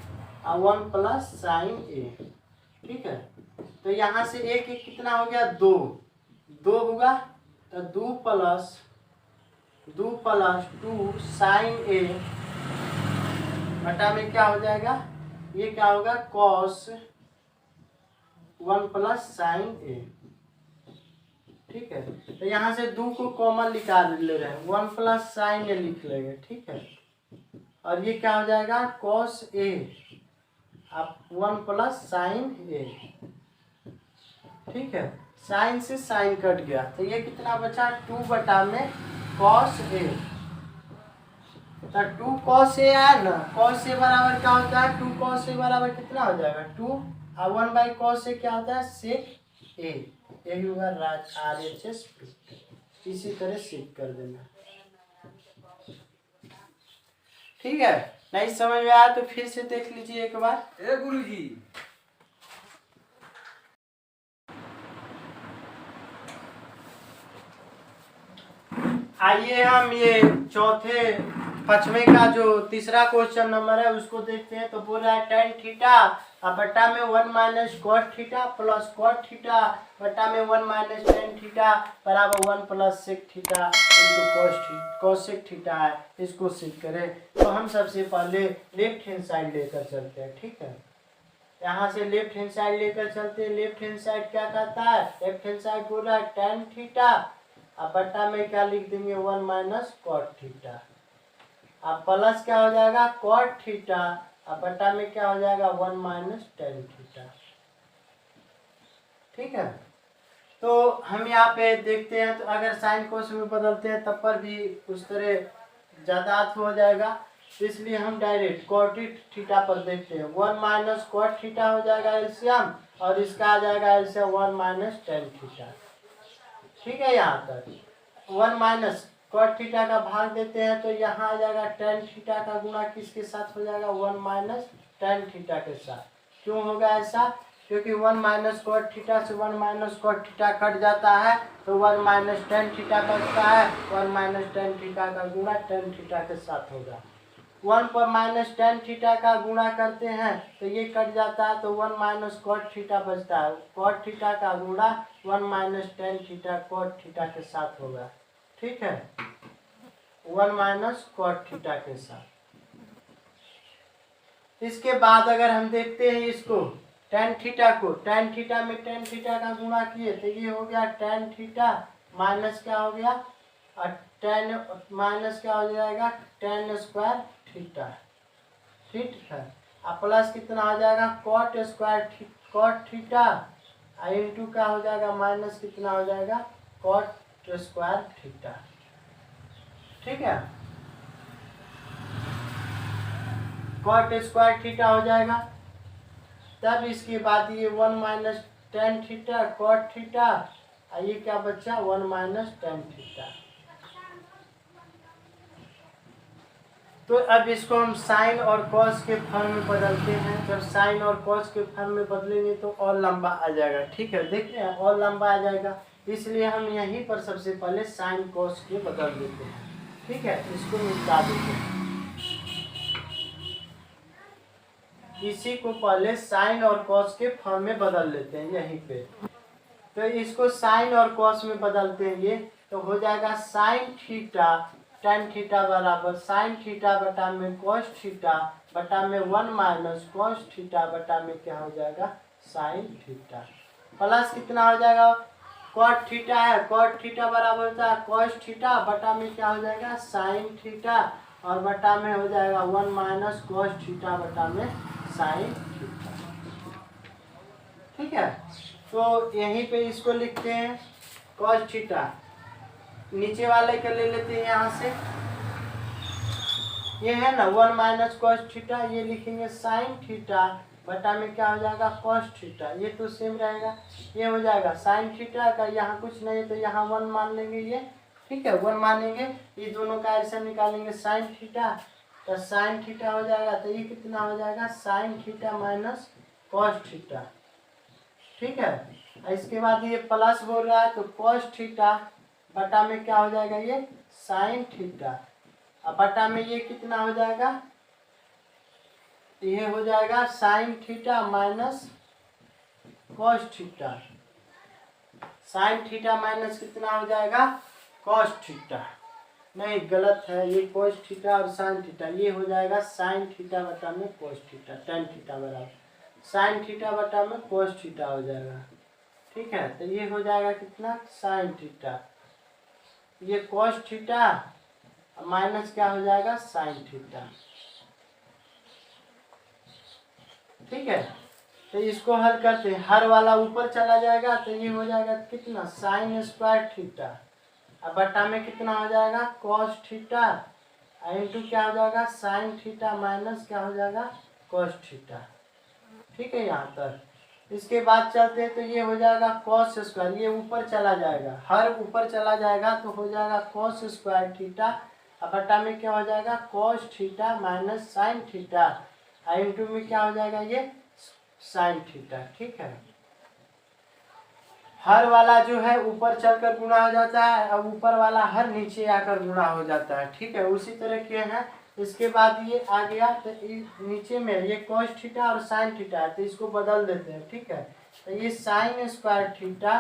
Speaker 2: और 1 प्लस साइन ए, ठीक है। तो यहाँ से एक कितना हो गया 2 होगा तो 2 प्लस 2 साइन ए बटा में क्या हो जाएगा ये क्या होगा कॉस 1 प्लस साइन ए, ठीक है। तो यहाँ से 2 को कॉमन निकाल ले रहे हैं 1 प्लस साइन ए लिख लेंगे, ठीक है। और ये क्या हो जाएगा कॉस ए अब 1 प्लस साइन ए, ठीक है। साइन से साइन कट गया तो ये कितना बचा 2 बटा में कॉस ए। तो 2 कॉस ए आया ना, कॉस ए बराबर क्या होता है 2 कॉस ए बराबर कितना हो जाएगा 2 और 1 बाई कॉस ए क्या होता है सेक ए, यही होगा RHS। इसी तरह सिद्ध कर देना, ठीक है। नहीं समझ में आया तो फिर से देख लीजिए एक बार।
Speaker 4: ए गुरुजी
Speaker 2: आइए हम ये चौथे पांचवें का जो तीसरा क्वेश्चन नंबर है उसको देखते हैं। तो बोल रहा है टेन थीटा बटा में 1 minus cot theta plus cot theta बटा में 1 माइनस टेन थीटा बराबर 1 plus sec theta into cosec theta है। इसको सिद्ध करें तो हम सबसे पहले लेफ्ट हैंड साइड लेकर चलते हैं। ठीक है, यहाँ से लेफ्ट हैंड साइड लेकर चलते हैं। लेफ्ट हैंड साइड क्या कहता है, लेफ्ट हैंड साइड बोल रहा है टेन थीटा अब बटा में क्या लिख देंगे 1 माइनस कॉट थीटा। अब प्लस क्या हो जाएगा कॉट थीटा अब बटा में क्या हो जाएगा 1 माइनस टेन थीटा। ठीक है, तो हम यहाँ पे देखते हैं तो अगर साइन कोस में बदलते हैं तब पर भी उस तरह ज्यादा अर्थ हो जाएगा, इसलिए हम डायरेक्ट कॉट थीटा पर देखते हैं। 1 माइनस कॉट थीटा हो जाएगा एलसीएम और इसका आ जाएगा एलसीएम 1 माइनस टेन थीटा। ठीक है, यहाँ तक 1 माइनस कॉट थीटा का भाग देते हैं तो यहाँ आ जाएगा टेन थीटा का गुणा किसके साथ हो जाएगा 1 माइनस टेन थीटा के साथ। क्यों होगा ऐसा, क्योंकि 1 माइनस कॉट थीटा से 1 माइनस कॉट थीटा कट जाता है तो 1 माइनस टेन थीटा बचता है। 1 माइनस टेन थीटा का गुणा टेन थीटा के साथ होगा। 1 पर माइनस टेन थीटा का गुणा करते हैं तो ये कट जाता है तो 1 माइनस कॉट थीटा बचता है। कॉट थीटा का गुणा 1 minus tan theta cot theta के साथ होगा। ठीक है, 1 माइनस कॉट थीटा के साथ। इसके बाद अगर हम देखते हैं इसको टेन थीटा को, टेन थीटा में टेन थीटा का गुणा किए तो ये हो गया टेन थीटा माइनस क्या हो गया और टेन माइनस क्या हो जाएगा टेन स्क्वायर थीटा। ठीक है, अब प्लस कितना हो जाएगा cot square cot theta into का हो जाएगा माइनस कितना हो जाएगा कॉट स्क्वायर थीटा। ठीक है, कॉट स्क्वायर थीटा हो जाएगा। तब इसके बाद ये 1 minus tan theta cot theta ये क्या बचा 1 माइनस टेन थीटा। तो अब इसको हम साइन और कॉस के फॉर्म में बदलते हैं। जब साइन और कॉस के फॉर्म में बदलेंगे तो और लंबा आ जाएगा। ठीक है, देख रहे हैं और लंबा आ जाएगा, इसलिए हम यहीं पर सबसे पहले साइन कॉस के बदल देते हैं। ठीक है, इसको निपटा देते हैं। इसी को पहले साइन और कॉस के फॉर्म में बदल लेते हैं यहीं पे। तो इसको साइन और कॉस में बदलते हैं ये तो हो जाएगा साइन थीटा टेन थीटा बराबर साइन थीटा बटा में कॉस थीटा बटा में 1 माइनस कॉस थीटा बटा में क्या हो जाएगा साइन थीटा। प्लस कितना हो जाएगा कॉट थीटा है, कॉट थीटा बराबर होता है कॉस थीटा बटा में क्या हो जाएगा साइन थीटा और बटा में हो जाएगा 1 माइनस कॉस थीटा बटा में साइन थीटा। ठीक है, तो यहीं पे इसको लिखते हैं कॉस थीटा। नीचे वाले का ले लेते हैं यहाँ से, ये है ना 1 माइनस कॉस थीटा, ये लिखेंगे साइन थीटा बटा में क्या हो जाएगा कॉस थीटा। ये तो सेम रहेगा, ये हो जाएगा साइन थीटा का यहाँ कुछ नहीं तो यहाँ 1 मान लेंगे ये। ठीक है, 1 मानेंगे, ये दोनों का ऐसा निकालेंगे साइन थीटा तो साइन थीटा हो जाएगा तो ये कितना हो जाएगा sign theta minus cos theta. ठीक है, इसके बाद ये प्लस बोल रहा है तो कॉस थीटा बटा में क्या हो जाएगा ये साइन थीटा अब बटा में ये कितना हो जाएगा ये हो जाएगा sign theta minus cos theta. Sign theta minus कितना हो जाएगा कॉस थीटा, नहीं गलत है, ये कॉस थीटा और साइन थीटा, ये हो जाएगा साइन थीटा बटा में कॉस थीटा टेन थीटा बराबर साइन थीटा बटा में कॉस थीटा हो जाएगा। ठीक है, तो ये हो जाएगा कितना साइन थीटा, ये कॉस थीटा माइनस क्या हो जाएगा साइन थीटा। ठीक है, तो इसको हल करते हैं, हर वाला ऊपर चला जाएगा तो ये हो जाएगा कितना साइन स्क्वायर थीटा अब बटा में कितना हो जाएगा कॉस थीटा इंटू क्या हो जाएगा साइन थीटा माइनस क्या हो जाएगा कॉस थीटा। ठीक है, यहाँ तक। इसके बाद चलते हैं तो ये हो जाएगा कॉस स्क्वायर, ये ऊपर चला जाएगा, हर ऊपर चला जाएगा तो हो जाएगा कॉस स्क्वायर थीटा अब बटा में क्या हो जाएगा cos theta minus sine theta into में क्या हो जाएगा ये साइन थीटा। ठीक है, हर वाला जो है ऊपर चलकर गुणा हो जाता है, अब ऊपर वाला हर नीचे आकर गुणा हो जाता है। ठीक है, उसी तरह के हैं। इसके बाद ये आ गया तो नीचे में ये कॉस थीटा और साइन थीटा है, तो इसको बदल देते हैं। ठीक है, तो ये साइन स्क्वायर थीटा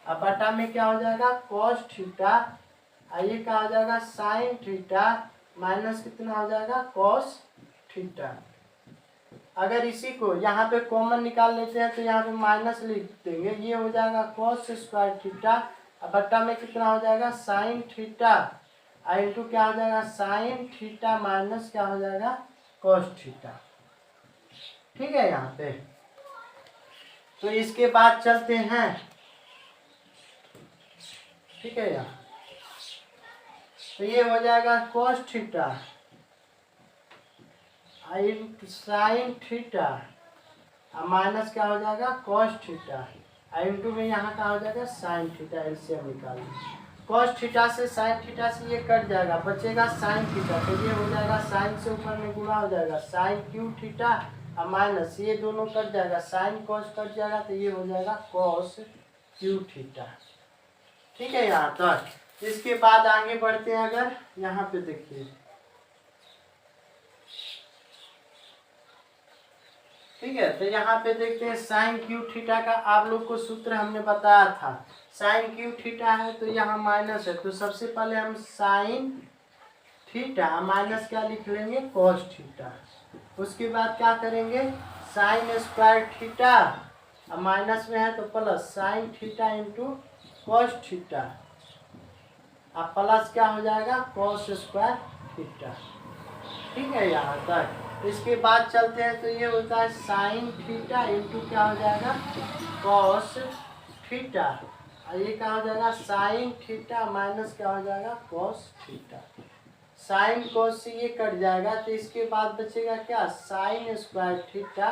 Speaker 2: अब बटा में क्या हो जाएगा कॉस थीटा, ये क्या हो जाएगा साइन थीटा माइनस कितना हो जाएगा कॉस थीटा। अगर इसी को यहाँ पे कॉमन निकाल लेते हैं तो यहाँ पे माइनस लिख देंगे, ये हो जाएगा कॉस स्क्वायर थीटा बट्टा में कितना हो जाएगा साइन थीटा इंटू क्या हो जाएगा साइन थीटा माइनस क्या हो जाएगा कॉस थीटा। ठीक है, यहाँ पे तो इसके बाद चलते हैं। ठीक है, यहाँ तो ये हो जाएगा cos theta sine theta minus क्या हो जाएगा कॉस थीटा इंटू में यहाँ का हो जाएगा साइन थीटा। एलसीएम निकालें, कॉस थीटा से साइन थीटा से ये कट जाएगा, बचेगा साइन थीटा, तो ये हो जाएगा साइन से ऊपर में गुणा हो जाएगा साइन क्यू थीटा और माइनस ये दोनों कट जाएगा, साइन कॉस कट जाएगा तो ये हो जाएगा कॉस क्यू थीटा। ठीक है, यहाँ तक। इसके बाद आगे बढ़ते हैं। अगर यहाँ पे देखिए, ठीक है, तो यहाँ पे देखते हैं साइन क्यू थीटा का आप लोग को सूत्र हमने बताया था। साइन क्यू थीटा है तो यहाँ माइनस है, तो सबसे पहले हम साइन थीटा माइनस क्या लिख लेंगे कॉस थीटा। उसके बाद क्या करेंगे साइन स्क्वायर थीटा माइनस में है तो plus sine theta into cos theta अब प्लस क्या हो जाएगा कॉस स्क्वायर थीटा। ठीक है, यहाँ तक। इसके बाद चलते हैं तो ये होता है साइन थीटा इंटू क्या हो जाएगा कॉस थीटा, ये क्या हो जाएगा साइन थीटा माइनस क्या हो जाएगा कॉस थीटा। साइन कॉस से ये कट जाएगा तो इसके बाद बचेगा क्या साइन स्क्वायर थीटा।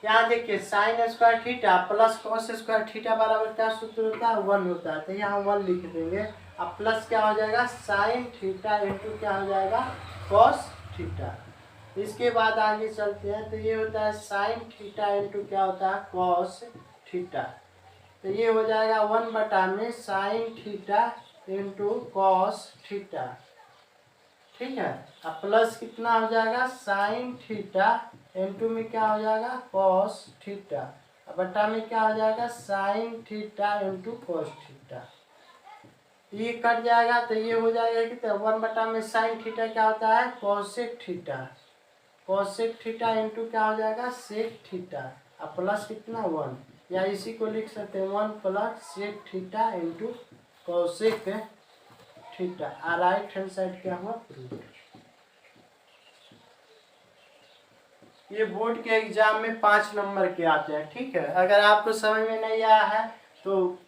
Speaker 2: यहाँ देखिए sine square theta plus cos square theta बराबर क्या सूत्र होता है 1 होता है, तो यहाँ 1 लिख देंगे। अब प्लस क्या हो जाएगा साइन थीटा इंटू क्या हो जाएगा कॉस थीटा। इसके बाद आगे चलते हैं तो ये होता है साइन थीटा इंटू क्या होता है कॉस थीटा, तो ये हो जाएगा 1 बटा में sine theta into cos theta. ठीक है, अब प्लस कितना हो जाएगा साइन थीटा इंटू में क्या हो जाएगा कॉस थीटा, अब बटा में क्या हो जाएगा sine theta into cos theta. ये कट जाएगा तो ये हो जाएगा कि 1 बटा में साइन थीटा क्या होता है cosec theta, cosec theta into क्या हो जाएगा सेक थीटा, अब प्लस कितना 1, या इसी को लिख सकते हैं 1 plus sec theta into cosec theta. Right hand side क्या हुआ प्रूफ। ये बोर्ड के एग्जाम में 5 नंबर के आते हैं। ठीक है, अगर आपको समझ में नहीं आया है तो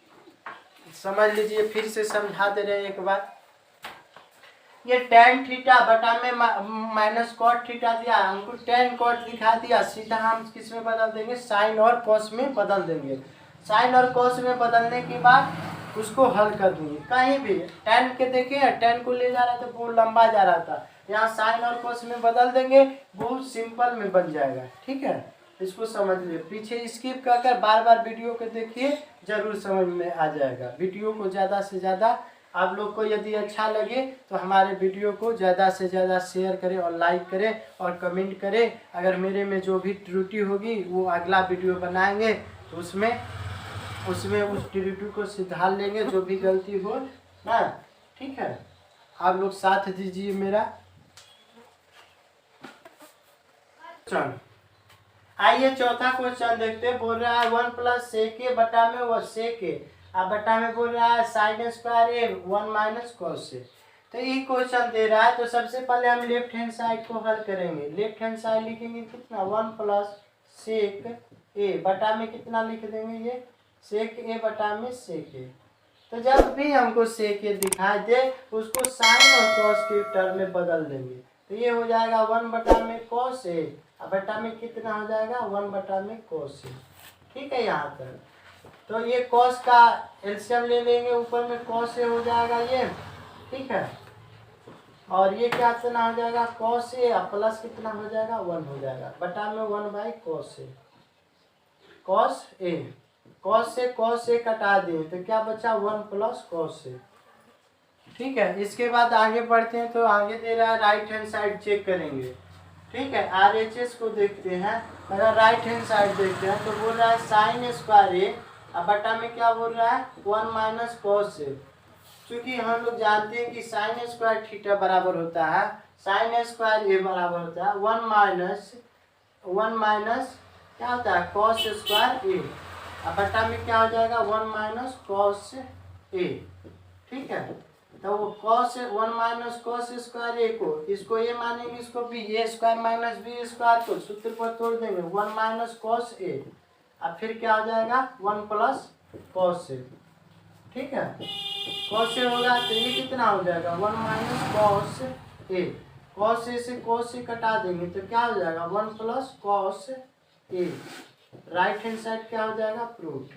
Speaker 2: समझ लीजिए, फिर से समझा दे रहे एक बार। ये टेन थीटा बटा में माइनस कॉट थीटा दिया, हमको टेन कॉट दिखा दिया, सीधा हम किस में बदल देंगे साइन और कॉस में बदल देंगे। साइन और कॉस में बदलने के बाद उसको हल कर देंगे। कहीं भी टेन के देखिए टेन को ले जा रहा था बहुत लंबा जा रहा था, यहाँ साइन और कॉस में बदल देंगे, बहुत सिंपल में बन जाएगा। ठीक है, इसको समझ लीजिए, पीछे स्किप कर बार बार वीडियो को देखिए, जरूर समझ में आ जाएगा। वीडियो को ज़्यादा से ज़्यादा आप लोग को यदि अच्छा लगे तो हमारे वीडियो को ज़्यादा से ज़्यादा शेयर करें और लाइक करें और कमेंट करें। अगर मेरे में जो भी त्रुटि होगी वो अगला वीडियो बनाएंगे तो उसमें उस त्रुटि को सुधार लेंगे, जो भी गलती हो ना। ठीक है, आप लोग साथ दीजिए मेरा। चलो आइए चौथा क्वेश्चन देखते हैं। बोल रहा है 1 प्लस सेक ए बटा में वो सेक ए, अब बटा में बोल रहा है sine square A 1 minus cos A. तो ये क्वेश्चन दे रहा है तो सबसे पहले हम लेफ्ट हैंड साइड को हल करेंगे। लेफ्ट हैंड साइड लिखेंगे कितना 1 प्लस सेक ए बटा में कितना लिख देंगे ये सेक ए बटा में सेक ए। तो जब भी हमको सेक ए दिखाई दे उसको साइन और कॉस के टर्म में बदल देंगे, तो ये हो जाएगा 1 बटा में कॉस ए, अब बटा में कितना हो जाएगा 1 बटा में कॉस ए। ठीक है, यहाँ पर तो ये कॉस का एलसीएम ले लेंगे, ऊपर में कॉस ए हो जाएगा ये। ठीक है, और ये क्या कितना हो जाएगा कॉस ए, प्लस कितना हो जाएगा 1 हो जाएगा, बटा में 1 by cos A, cos A. Cos से कटा दिए तो क्या बचा 1 प्लस कॉस से। ठीक है, इसके बाद आगे बढ़ते हैं तो आगे दे रहा है राइट हैंड साइड चेक करेंगे। ठीक है, RHS को देखते हैं। अगर राइट हैंड साइड देखते हैं तो बोल रहा है साइन स्क्वायर ए, अब बटा में क्या बोल रहा है 1 माइनस कॉस से। क्योंकि हम लोग जानते हैं कि साइन स्क्वायर थीटा बराबर होता है साइन स्क्वायर ए बराबर होता है 1 माइनस क्या होता है कॉस स्क्वायर ए। अब बटा में क्या हो जाएगा 1 माइनस कॉस ए। ठीक है, तो वो कॉस 1 माइनस कॉस स्क्वायर ए को इसको ए मानेंगे, इसको बी, ए स्क्वायर माइनस बी स्क्वायर को सूत्र पर तोड़ देंगे 1 माइनस कॉस ए। अब फिर क्या हो जाएगा 1 प्लस कॉस ए। ठीक है, कॉस ए होगा तो ये कितना हो जाएगा 1 minus cos A. Cos A से कॉस ए कटा देंगे तो क्या हो जाएगा 1 plus cos A. Right hand side क्या हो जाएगा प्रूफ।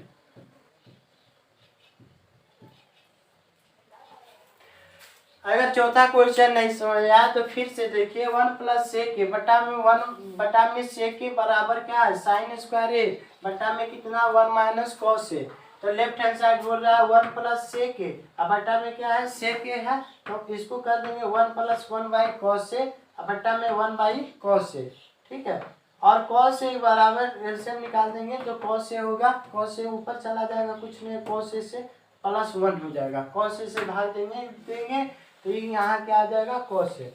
Speaker 2: अगर चौथा क्वेश्चन नहीं समझ आया तो फिर से देखिए 1 प्लस सेक ए बटा में सेक ए बराबर क्या है साइन स्क्वायर ए बटा में कितना 1 माइनस कॉस ए। तो लेफ्ट हैंड साइड बोल रहा है 1 प्लस सेक ए, अब बटा में क्या है सेक ए है तो इसको कर देंगे 1 प्लस 1 बाई कॉस ए, अब बटा में 1 बाई कॉस ए। ठीक है, और कॉस ए बराबर एलसीएम निकाल देंगे तो कॉस ए होगा, कॉस ए ऊपर चला जाएगा कुछ नहीं, कॉस ए से प्लस 1 हो जाएगा, कॉस ए से भाग देंगे तो यहाँ क्या आ जाएगा कॉस ए।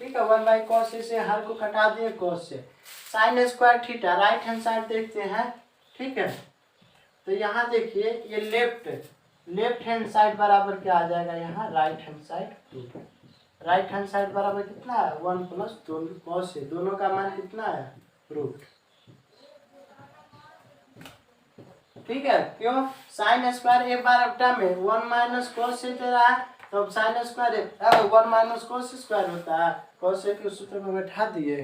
Speaker 2: ठीक है, 1 बाई कॉस ए से हर को कटा दिए कॉस से। Sine square theta right hand side देखते हैं। ठीक है, तो यहाँ देखिए ये लेफ्ट हैंड साइड बराबर क्या आ जाएगा यहाँ right hand side. Right hand side बराबर कितना है 1 प्लस कॉस ए, दोनों का मान कितना है रूट। ठीक है, क्यों साइन स्क्वायर ए बटा में 1 माइनस कॉस ए दे रहा है तो अब sine square 1 minus cos square होता है, कॉस ए के सूत्र में बैठा दिए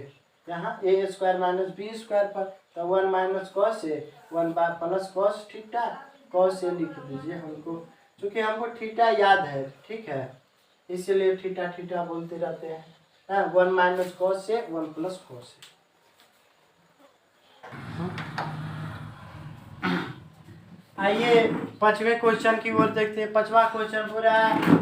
Speaker 2: यहाँ ए स्क्वायर माइनस बी स्क्वायर पर, तो 1 minus cos A 1 bar plus cos theta cos A लिख दीजिए हमको, क्योंकि हमको थीटा याद है। ठीक है, इसलिए थीटा बोलते रहते हैं। 1 minus cos A 1 plus cos A. आइए पांचवें क्वेश्चन की ओर देखते हैं। पांचवा क्वेश्चन हो रहा है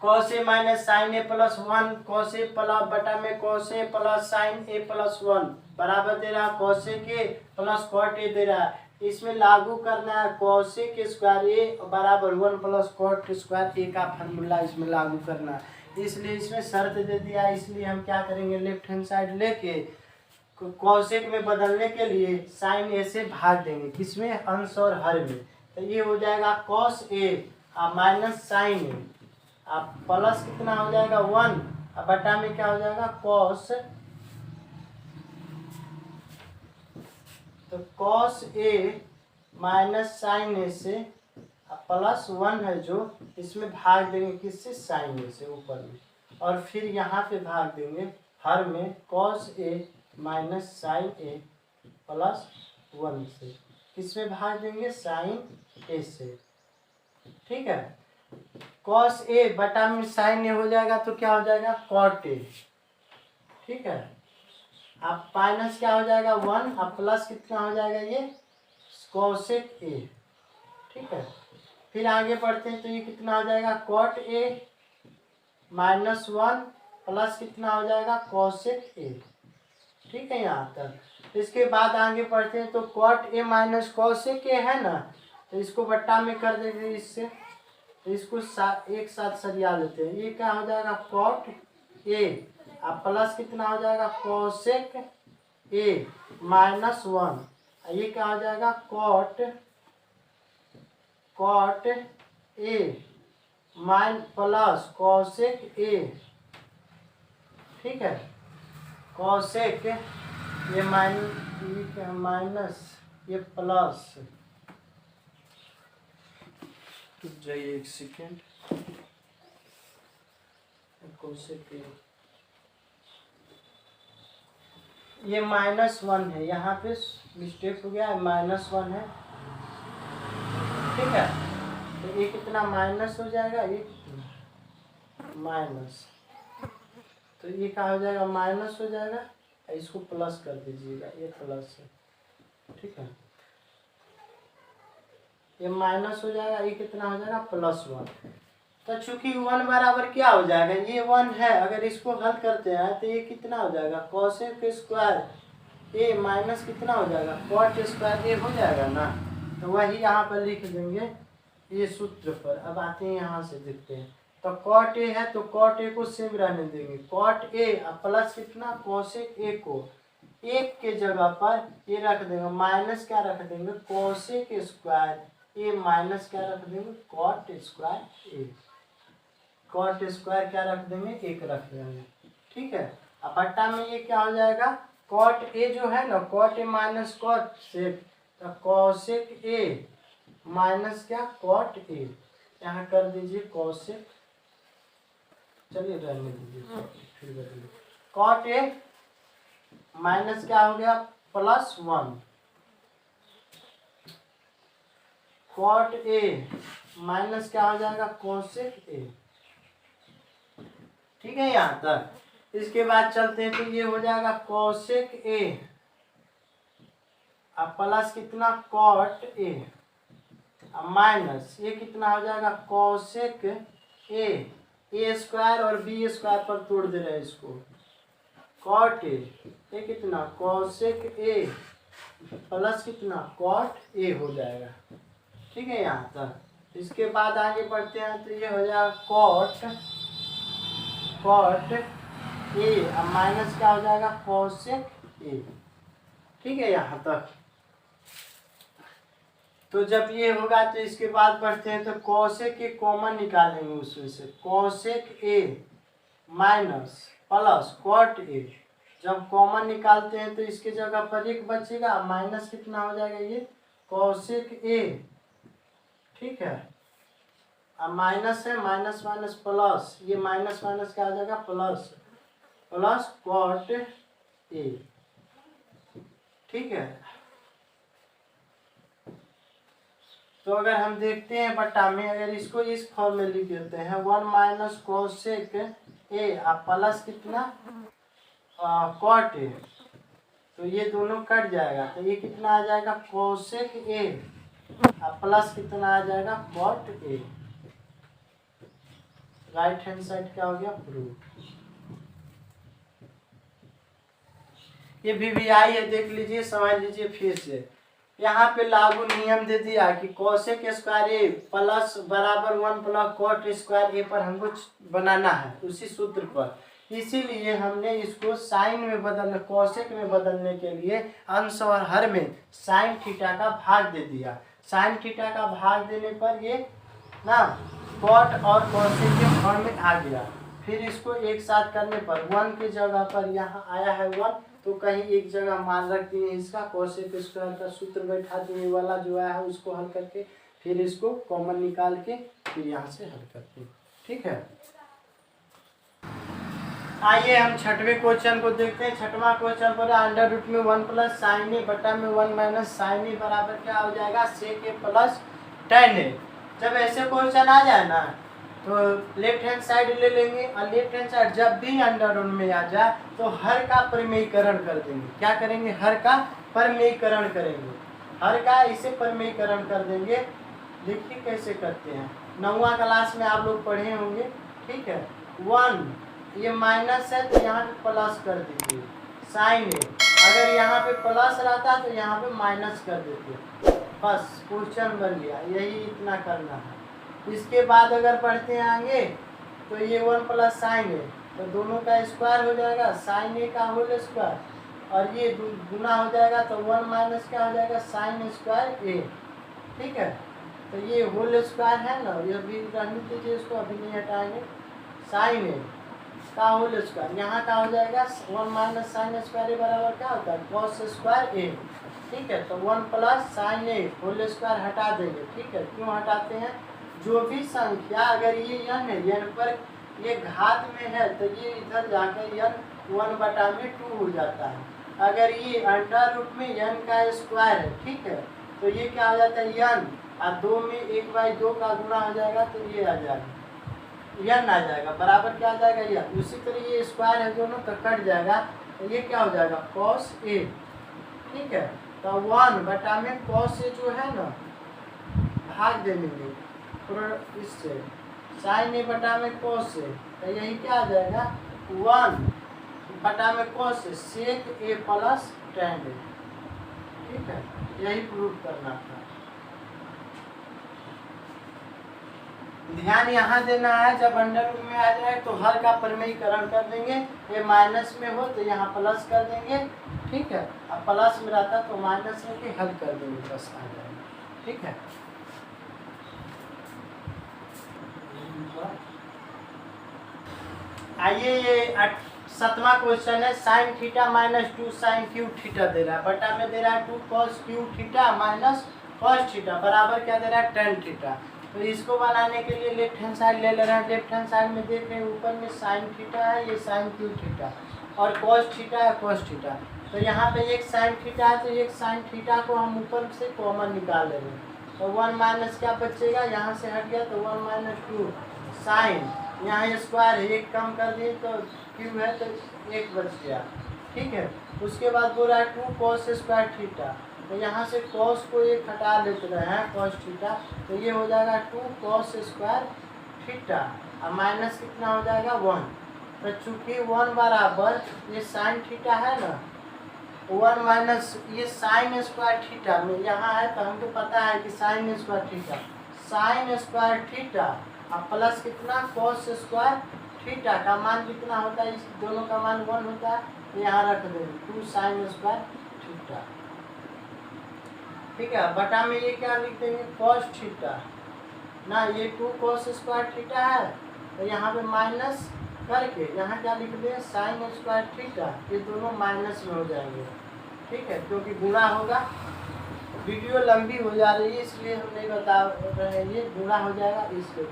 Speaker 2: cos A minus sign A plus 1 cos A plus बटा में cos A plus sign A plus 1 बराबर दे रहा है कॉस ए के प्लस कॉट ए दे रहा है। इसमें लागू करना है कॉस ए के स्क्वायर ए बराबर 1 प्लस कॉट स्क्वायर ए का फार्मूला इसमें लागू करना है, इसलिए इसमें शर्त दे दिया। इसलिए हम क्या करेंगे लेफ्ट हैंड साइड लेके कॉसेक में बदलने के लिए साइन ए से भाग देंगे, किसमें अंश और हर में, तो ये हो जाएगा कॉस ए माइनस साइन ए, अब प्लस कितना हो जाएगा 1, अब बटा में क्या हो जाएगा कॉस, तो कॉस ए माइनस साइन ए से प्लस 1 है जो इसमें भाग देंगे किससे साइन ए से ऊपर में, और फिर यहाँ पे भाग देंगे हर में cos A minus sign A plus 1 से, किसमें भाग देंगे साइन ए से। ठीक है, कॉस ए बटा में साइन ए हो जाएगा तो क्या हो जाएगा कॉट ए। ठीक है, अब माइनस क्या हो जाएगा 1, अब प्लस कितना हो जाएगा ये कोसेक ए। ठीक है, फिर आगे बढ़ते हैं तो ये कितना हो जाएगा कॉट ए माइनस 1 प्लस कितना हो जाएगा कोसेक ए। ठीक है, यहाँ तक। इसके बाद आगे बढ़ते हैं तो cot A minus cosec A है ना, तो इसको बट्टा में कर देंगे इससे, तो इसको एक साथ सरिया लेते हैं। ये क्या हो जाएगा कॉट ए, अब प्लस कितना हो जाएगा कोसेक ए माइनस 1, ये क्या हो जाएगा cot A minus plus cosec A. ठीक है, कोसेक ये माइनस ये प्लस, जाइए एक सेकेंड, कोसेक ये -1 है, यहाँ पे मिस्टेक हो गया है, -1 है। ठीक है, तो ये कितना माइनस हो जाएगा, ये माइनस, तो ये क्या हो जाएगा माइनस हो जाएगा, इसको प्लस कर दीजिएगा, ये प्लस है, ठीक है, ये माइनस हो जाएगा, ये कितना हो जाएगा +1। तो चूंकि 1 बराबर क्या हो जाएगा, ये 1 है, अगर इसको हल करते हैं तो ये कितना हो जाएगा कोसेक स्क्वायर ए माइनस कितना हो जाएगा कॉट स्क्वायर ए हो जाएगा ना। तो वही यहाँ पर लिख देंगे ये सूत्र पर। अब आते हैं यहाँ से देखते हैं, तो कॉट ए है तो कॉट ए को सेम रहने देंगे, कॉट ए प्लस कितना कोसेक ए को एक के जगह पर ये रख देंगे, माइनस क्या रख देंगे कोसेक स्क्वायर ए माइनस क्या रख देंगे कॉट स्क्वायर ए, कॉट स्क्वायर क्या रख देंगे 1 रख देंगे। ठीक है, अब बट्टा में ये क्या हो जाएगा कॉट ए जो है ना cot A minus cot sec, तो कोसेक ए माइनस क्या कॉट ए, यहाँ कर दीजिए कोसेक, चलिए रहने दीजिए फिर बदलिए, कॉट ए माइनस क्या हो गया +1 कॉट ए माइनस क्या हो जाएगा कोसेक ए। ठीक है यहाँ तक। इसके बाद चलते हैं तो ये हो जाएगा कोसेक ए अब प्लस कितना कॉट ए माइनस ये कितना हो जाएगा कोसेक ए स्क्वायर और बी स्क्वायर पर तोड़ दे रहे हैं इसको, कॉट ए ये कितना कोसेक ए प्लस कितना कॉट ए हो जाएगा। ठीक है यहाँ तक। इसके बाद आगे बढ़ते हैं तो ये हो जाएगा कॉट ए अब माइनस क्या हो जाएगा कोसेक ए। ठीक है यहाँ तक। तो जब ये होगा तो इसके बाद बढ़ते हैं तो कोसेक ए कॉमन निकालेंगे उसमें से, cosec A minus plus cot A, जब कॉमन निकालते हैं तो इसके जगह पर 1 बचेगा, माइनस कितना हो जाएगा ये कोसेक ए। ठीक है, अब माइनस है, माइनस माइनस प्लस, ये माइनस माइनस क्या हो जाएगा प्लस कॉट ए। ठीक है, तो अगर हम देखते हैं बट्टा में अगर इसको इस फॉर्म में लिख देते हैं 1 माइनस कोसेक ए अब प्लस कितना कॉट ए, तो ये दोनों कट जाएगा तो ये कितना आ जाएगा कोसेक ए अब प्लस कितना आ जाएगा cot A. Right hand side क्या हो गया प्रूफ। ये VVI है, देख लीजिए समझ लीजिए फिर से। यहाँ पे लागू नियम दे दिया कि कोसेक स्क्वायर ए प्लस बराबर 1 प्लस कॉट स्क्वायर ए पर हमको बनाना है उसी सूत्र पर, इसीलिए हमने इसको साइन में बदलने कोसेक में बदलने के लिए अंश और हर में साइन थीटा का भाग दे दिया। साइन थीटा का भाग देने पर ये ना कॉट और कोसेक के फॉर्म में आ गया। फिर इसको एक साथ करने पर 1 की जगह पर यहाँ आया है 1 तो कहीं एक जगह मान रख दिए इसका कोसेक स्क्वायर का सूत्र बैठा दिए वाला जो आया है उसको हल करके फिर इसको कॉमन निकाल के फिर यहाँ से हल करते हैं। ठीक है, आइए हम छठवें क्वेश्चन को देखते हैं। छठवां क्वेश्चन पर अंडर रूट में 1 प्लस साइन ए बटा में 1 माइनस साइन ए बराबर क्या हो जाएगा सेक ए प्लस टेन ए। जब ऐसे क्वेश्चन आ जाए ना तो लेफ्ट हैंड साइड ले लेंगे और लेफ्ट हैंड साइड जब भी अंडर रूट में आ जाए तो हर का परिमेयीकरण कर देंगे। क्या करेंगे हर का परिमेयीकरण करेंगे, हर का इसे परिमेयीकरण कर देंगे। देखिए कैसे करते हैं, 9वां क्लास में आप लोग पढ़े होंगे। ठीक है, 1 ये माइनस है तो यहाँ पे प्लस कर दीजिए साइन ए, अगर यहाँ पे प्लस रहता तो यहाँ पे माइनस कर देते, बस क्वेश्चन बन गया। यही इतना करना है। इसके बाद अगर पढ़ते हैं आगे तो ये 1 प्लस साइन ए तो दोनों का स्क्वायर हो जाएगा साइन ए का होल स्क्वायर और ये गुना हो जाएगा तो 1 माइनस क्या हो जाएगा साइन स्क्वायर ए। ठीक है, तो ये होल स्क्वायर है ना, ये भी रहने दीजिए इसको, अभी नहीं हटाएंगे। साइन ए का होल स्क्वायर यहाँ का हो जाएगा 1 माइनस साइन स्क्वायर ए बराबर क्या होता है कॉस स्क्वायर ए। ठीक है, तो 1 प्लस साइन ए होल स्क्वायर हटा देंगे। ठीक है, क्यों हटाते हैं, जो भी संख्या अगर ये n है, n पर ये घात में है तो ये इधर जाकर n 1/2 हो जाता है। अगर ये अंडर रूट में n का स्क्वायर है, ठीक है, तो ये क्या हो जाता है n और 2 में 1/2 का गुना हो जाएगा तो ये आ जाएगा n आ जाएगा बराबर क्या आ जाएगा n। उसी तरह ये स्क्वायर है दोनों तो कट जाएगा तो ये क्या हो जाएगा कॉस ए। ठीक है, तो 1 बटा में कॉस से जो है ना भाग दे देंगे पूरा इससे, साइन ए बटा में कॉस से, तो यही क्या आ जाएगा 1 बटा में कॉस से सेक ए प्लस टेन ए। ठीक है, यही प्रूव करना था। ध्यान यहाँ देना है, जब अंडर रूट में आ जाए तो हर का परिमेयीकरण कर देंगे, ये माइनस में हो तो यहाँ प्लस कर देंगे। ठीक है, अब प्लस में रहता तो माइनस में के हल कर देंगे, बस आ जाएगा। ठीक है, आइए ये 7वां क्वेश्चन है, sine theta minus 2 sine cube theta दे रहा है, बटा में दे रहा है 2 cos cube theta minus cos theta बराबर क्या दे रहा है टेन थीटा। तो इसको बनाने के लिए लेफ्ट हैंड साइड ले रहे हैं। लेफ्ट हैंड साइड में देख रहे हैं ऊपर में साइन थीटा है, ये साइन क्यू थीटा, और कॉस थीटा है कॉस थीटा। तो यहाँ पे एक साइन थीटा है, तो एक साइन थीटा को हम ऊपर से कॉमन निकाल ले रहे हैं, तो 1 माइनस क्या बचेगा, यहाँ से हट गया तो 1 माइनस 2 साइन, यहाँ स्क्वायर है, एक कम कर दिए तो क्यू है तो एक बच गया। ठीक है, उसके बाद बोल रहा है 2 कॉस स्क्वायर थीटा, तो यहाँ से कॉस को एक हटा लेते रहे हैं कॉस थीटा, तो ये हो जाएगा 2 कॉस स्क्वायर थीटा, और माइनस कितना हो जाएगा 1। तो चूंकि 1 बराबर ये साइन थीटा है ना, 1 माइनस ये साइन स्क्वायर थीटा में यहाँ है, तो हमको पता है कि sine square theta, sine square theta और प्लस कितना कॉस स्क्वायर थीटा का मान कितना होता है, इस दोनों का मान 1 होता है, तो यहाँ रख देंगे 2 साइन स्क्वायर थीटा। ठीक है, बटा में ये क्या लिख देंगे कॉस थीटा ना, ये 2 कॉस स्क्वायर थीटा है, तो यहाँ पे माइनस करके यहाँ क्या लिख दें साइन स्क्वायर थीटा, ये दोनों माइनस में हो जाएंगे। ठीक है, क्योंकि गुणा होगा, वीडियो लंबी हो जा रही है इसलिए हम नहीं बता रहे हैं, ये गुणा हो जाएगा इसके।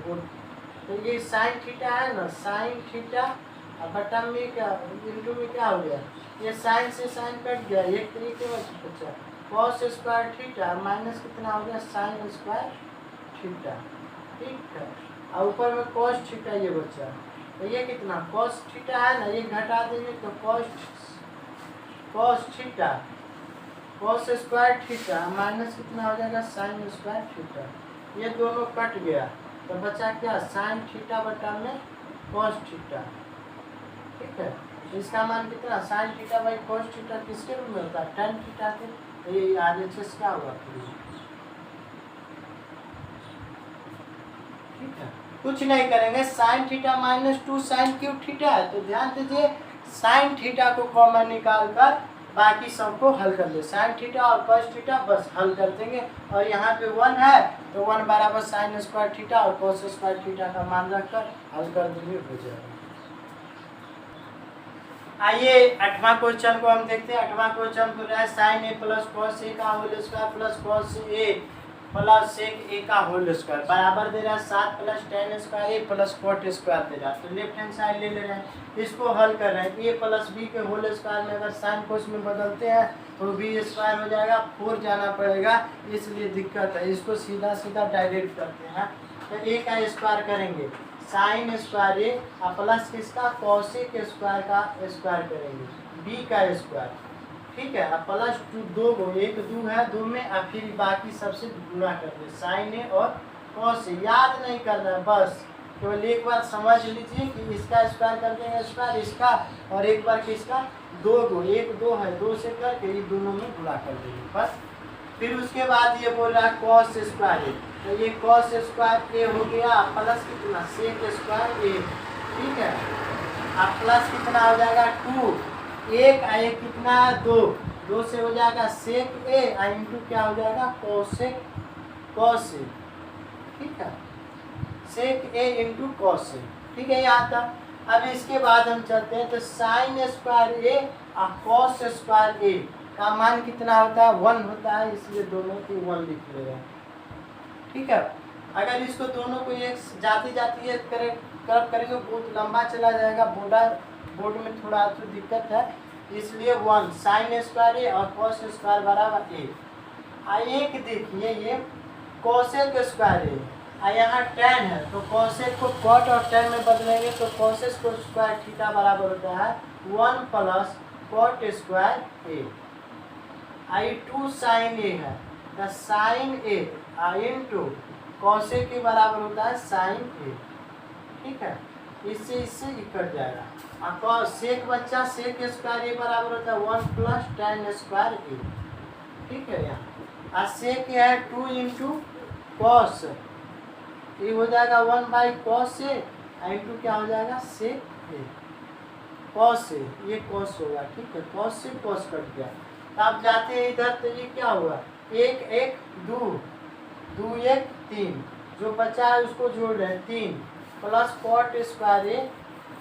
Speaker 2: तो ये साइन थीटा है ना, साइन थीटा और बटा में क्या इंटू में क्या हो गया, ये साइन से साइन कट गया, एक तरीके में बचा कॉस स्क्वायर थीटा माइनस कितना हो गया साइन स्क्वायर थीटा। ठीक है, और ऊपर में कॉस थीटा ये बचा, तो ये कितना कॉस थीटा है ना, ये घटा देंगे तो cos theta cos square theta minus कितना हो जाएगा साइन स्क्वायर थीटा, ये दोनों कट गया तो बचा क्या साइन थीटा बटा में कॉस थीटा। ठीक है, इसका मान कितना sign theta by cos theta किसके रूप में होता है टेन थीटा के, तो ये RHS क्या होगा। ठीक है, कुछ नहीं करेंगे, sine theta minus 2 sine cube theta है, तो ध्यान दीजिए साइन थीटा को कॉमन निकाल कर बाकी सबको हल कर ले, साइन थीटा और कॉस थीटा बस हल कर देंगे, और यहाँ पे 1 है तो 1 बराबर साइन स्क्वायर थीटा और कॉस स्क्वायर थीटा का मान रखकर हल कर देंगे, हो जाएगा। आइए 8वां क्वेश्चन को हम देखते हैं। 8वां क्वेश्चन को रहा है sine A plus cos A का whole square plus cos A plus sec ए का होल स्क्वायर बराबर दे रहा है 7 प्लस टेन स्क्वायर ए प्लस कॉट स्क्वायर दे रहा है। तो लेफ्ट हैंड साइड ले ले रहे हैं, इसको हल कर रहे हैं। ए प्लस बी के होल स्क्वायर में अगर साइन कोस में बदलते हैं तो बी स्क्वायर हो जाएगा, 4 जाना पड़ेगा, इसलिए दिक्कत है। इसको सीधा सीधा डायरेक्ट करते हैं, तो ए का स्क्वायर करेंगे साइन स्क्वायर ए और प्लस किसका कॉसेक स्क्वायर का स्क्वायर करेंगे बी का स्क्वायर। ठीक है, अब प्लस 2 को 1 2 है 2 में, और फिर बाकी सबसे गुणा कर दे साइन ए और कॉस ए। याद नहीं करना है, बस केवल एक बार समझ लीजिए कि इसका स्क्वायर कर देंगे स्क्वायर इसका, और एक बार किसका 2 को 1 2 है 2 से करके ये दोनों में गुणा कर देंगे बस। फिर उसके बाद ये बोल रहा है कॉस स्क्वायर ए, तो ये कॉस स्क्वायर ए हो गया प्लस कितना सेक स्क्वायर ए। ठीक है, अब प्लस कितना हो जाएगा 2 1 आ एक कितना 2 2 से हो जाएगा सेक ए इंटू क्या हो जाएगा कॉसेक कॉस ए। ठीक है, सेक ए इंटू कॉस ए। ठीक है, यहाँ तक। अब इसके बाद हम चलते हैं, तो साइन स्क्वायर ए और कॉस स्क्वायर ए का मान कितना होता है 1 होता है, इसलिए दोनों को 1 लिख ले रहे हैं। ठीक है, अगर इसको दोनों को एक जाती जाती है करब करेंगे बहुत लंबा चला जाएगा, बोर्ड में थोड़ा तो दिक्कत है, इसलिए 1 साइन स्क्वायर ए और कॉस स्क्वायर बराबर ए। एक देखिए ये कॉसेक स्क्वायर ए, यहाँ tan है तो कॉसेक को कॉट और tan में बदलेंगे, तो कॉसेक को स्क्वायर थीटा बराबर होता है 1 प्लस कॉट स्क्वायर ए। I2 साइन ए है, तो साइन ए इंटू कॉस ए के बराबर होता है साइन ए। ठीक है, इससे ये कट जाएगा। और सेक बच्चा सेक स्क्वायर ए बराबर होता है 1 प्लस tan स्क्वायर ए। ठीक है, यहाँ सेक है 2 इंटू कॉस, ये हो जाएगा 1 बाई कॉस ए इंटू क्या हो जाएगा सेक ए। कॉस ए, ये कॉस होगा। ठीक है, कॉस से कॉस कट गया। अब जाते हैं इधर, तो ये क्या हुआ 1 1 2 2 1 3, जो बचा है उसको जोड़ रहे हैं 3 प्लस कॉट स्क्वायर ए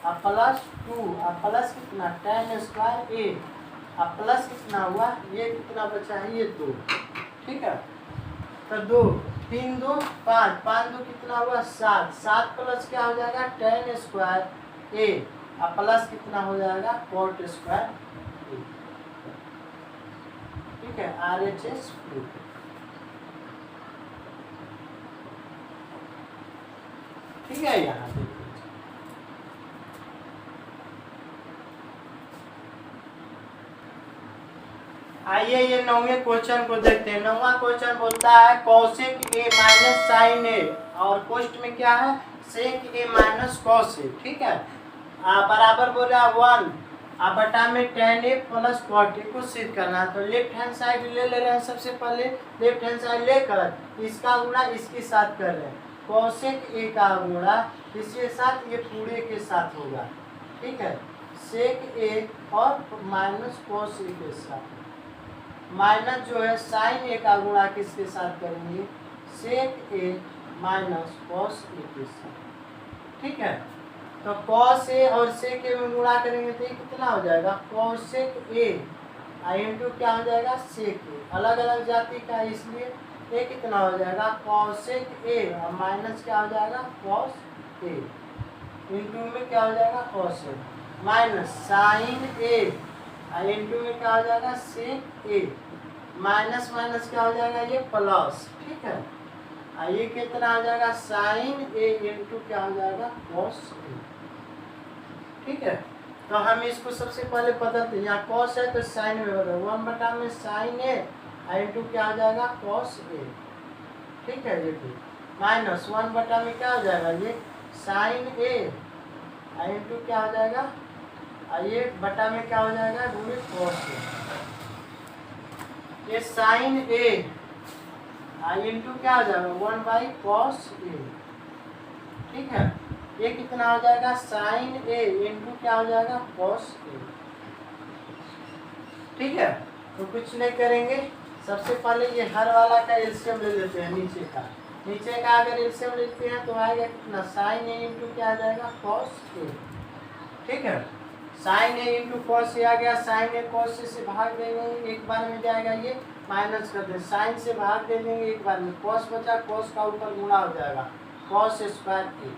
Speaker 2: और प्लस 2 और प्लस कितना tan स्क्वायर ए और प्लस कितना हुआ, ये कितना बचा है ये 2। ठीक है, तो 2 3 2 5 5 2 कितना हुआ 7 7 प्लस क्या हो जाएगा tan स्क्वायर ए और प्लस कितना हो जाएगा कॉट स्क्वायर ए। ठीक है, RHS प्रूफ। ठीक है, यहाँ देखिए आइए ये 9वें क्वेश्चन को देखते हैं। 9वां क्वेश्चन बोलता है कॉसेक ए माइनस साइन ए, और क्वेश्चन में क्या है सेक ए माइनस कॉस ए। ठीक है, बराबर बोल रहा है 1 बटा में tan A plus cot A को सिद्ध करना है। तो लेफ्ट हैंड साइड ले रहे हैं, सबसे पहले लेफ्ट हैंड साइड लेकर इसका गुणा इसके साथ कर रहे हैं। कॉसेक ए का गुणा इसके साथ ये पूरे के साथ होगा। ठीक है, सेक ए और माइनस कॉस ए के साथ, माइनस जो है साइन ए का गुणा किसके साथ करेंगे सेक ए माइनस कॉस ए के साथ। ठीक है, तो कॉस ए और सेक ए में गुणा करेंगे तो ये कितना हो जाएगा कॉसेक ए इंटू क्या हो जाएगा सेक ए, अलग अलग जाति का इसलिए ये कितना हो जाएगा कॉसेक ए और माइनस क्या हो जाएगा कॉस ए इंटू में क्या हो जाएगा cos A minus sign A into में क्या हो जाएगा सेक ए माइनस माइनस क्या हो जाएगा ये प्लस। ठीक है, ये कितना हो जाएगा साइन ए इंटू क्या हो जाएगा कॉस ए। ठीक है, तो हम इसको सबसे पहले बदलते हैं, यहाँ कॉस है तो साइन में बदल 1 बटा में साइन ए इंटू क्या हो जाएगा कॉस ए। ठीक है, ये माइनस 1 बटा में क्या हो जाएगा ये साइन ए इंटू क्या हो जाएगा ये बटा में क्या हो जाएगा गुणे कॉस ए। ये साइन ए इंटू क्या हो जाएगा 1 बाई कॉस ए। ठीक है, ये कितना हो जाएगा साइन ए इंटू क्या हो जाएगा कॉस ए। ठीक है, तो कुछ नहीं करेंगे, सबसे पहले ये हर वाला का एलसीएम ले लेते हैं। नीचे का अगर एलसीएम लेते हैं तो आएगा कितना साइन ए इंटू क्या आ जाएगा कॉस ए। ठीक है, साइन ए इंटू कॉस ए आ गया, साइन ए कॉस ए से भाग देंगे एक बार में जाएगा ये माइनस कर दें, साइन से भाग दे देंगे एक बार में, कॉस बचा कॉस का ऊपर गुणा हो जाएगा कॉस स्क्वायर ए।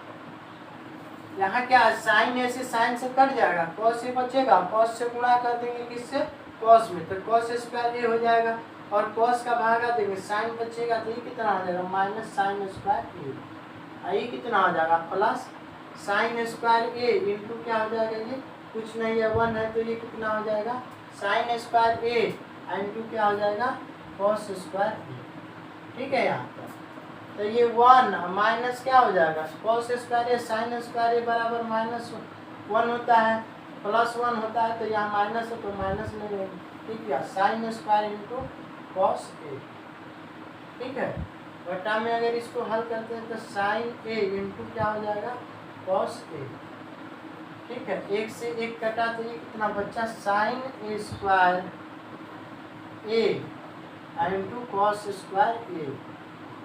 Speaker 2: यहाँ क्या साइन ए से साइन से कट जाएगा, कॉस ए बचेगा, कॉस से गुणा कर देंगे किससे कॉस में, तो कॉस स्क्वायर ए हो जाएगा और कॉस का भागा देंगे साइन बचेगा तो ये कितना हो जाएगा माइनस साइन स्क्वायर ए। ये कितना हो जाएगा प्लस साइन स्क्वायर ए इंटू क्या हो जाएगा ये कुछ नहीं है 1 है तो ये कितना हो जाएगा साइन स्क्वायर ए इंटू क्या हो जाएगा कॉस स्क्वायर ए। ठीक है, यहाँ पर तो ये 1 माइनस क्या हो जाएगा कॉस स्क्वायर ए साइन स्क्वायर ए बराबर माइनस 1 होता है प्लस 1 होता है, तो यहाँ माइनस है तो माइनस नहीं रहेगा। ठीक है, साइन स्क्वायर इंटू कॉस ए। ठीक है, बटा में अगर इसको हल करते हैं तो साइन ए इंटू क्या हो जाएगा कॉस ए। ठीक है, एक से एक कटा तो ये कितना बच्चा साइन ए स्क्वायर ए इंटू कॉस स्क्वायर ए,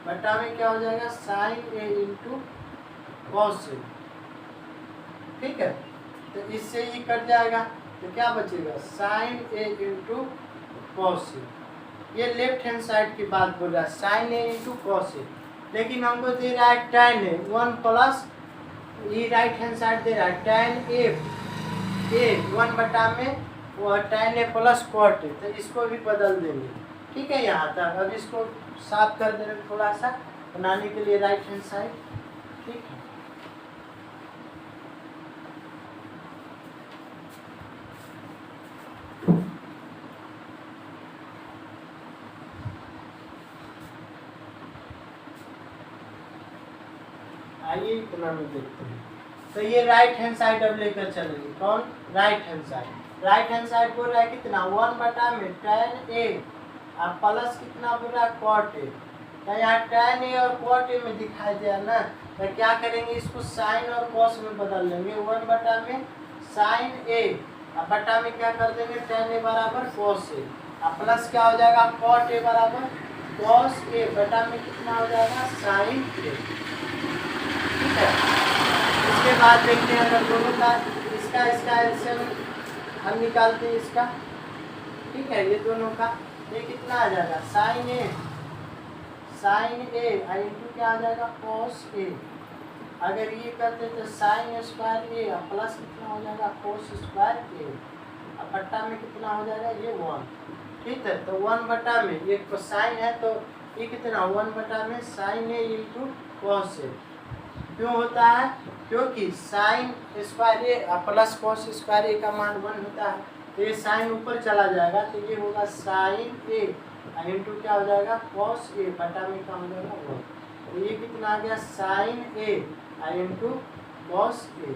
Speaker 2: बटा में क्या हो जाएगा साइन ए इंटू कॉस ए। ठीक है, तो इससे ये कट जाएगा तो क्या बचेगा sine A into cos A. ये लेफ्ट हैंड साइड की बात बोल रहा है sine A into cos A, लेकिन हमको दे रहा है tan ए 1 प्लस ये राइट हैंड साइड दे रहा है tan ए 1 बटा में वो tan A plus cot A, तो इसको भी बदल देंगे। ठीक है, यहाँ तक अब इसको साफ कर देंगे थोड़ा सा बनाने के लिए राइट हैंड साइड। ठीक है, आइए इतना में देखते हैं। तो ये राइट हैंड साइड अब लेकर चलेंगे। कौन? Right hand side. Right hand side बोल रहा है कितना 1/tan A और प्लस कितना बोल रहा है cot A। तो यहाँ tan A और cot A में दिखाई दिया ना, तो क्या करेंगे इसको साइन और cos में बदल लेंगे। 1/sin A और बटा में क्या कर देंगे tan A बराबर cos A और प्लस क्या हो जाएगा cot A बराबर cos A बटा में कितना हो जाएगा sin A। ठीक है, इसके बाद देखते हैं अगर दोनों का इसका एलसीएम हम निकालते हैं इसका। ठीक है, ये दोनों का ये कितना आ जाएगा sin A और इंटू क्या आ जाएगा cos A। अगर ये करते तो sin स्क्वायर A और प्लस कितना हो जाएगा cos स्क्वायर A और बट्टा में कितना हो जाएगा ये 1। ठीक है, तो 1 में ये साइन है तो ये कितना 1 में sin A into cos A। क्यों होता है? क्योंकि साइन स्क्वायर ए प्लस कॉस स्क्वायर ए का मान 1 होता है, तो ये साइन ऊपर चला जाएगा तो ये होगा साइन ए इंटू क्या हो जाएगा कॉस ए बटा में क्या हो जाएगा 1। तो ये कितना आ गया साइन ए इंटू कॉस ए।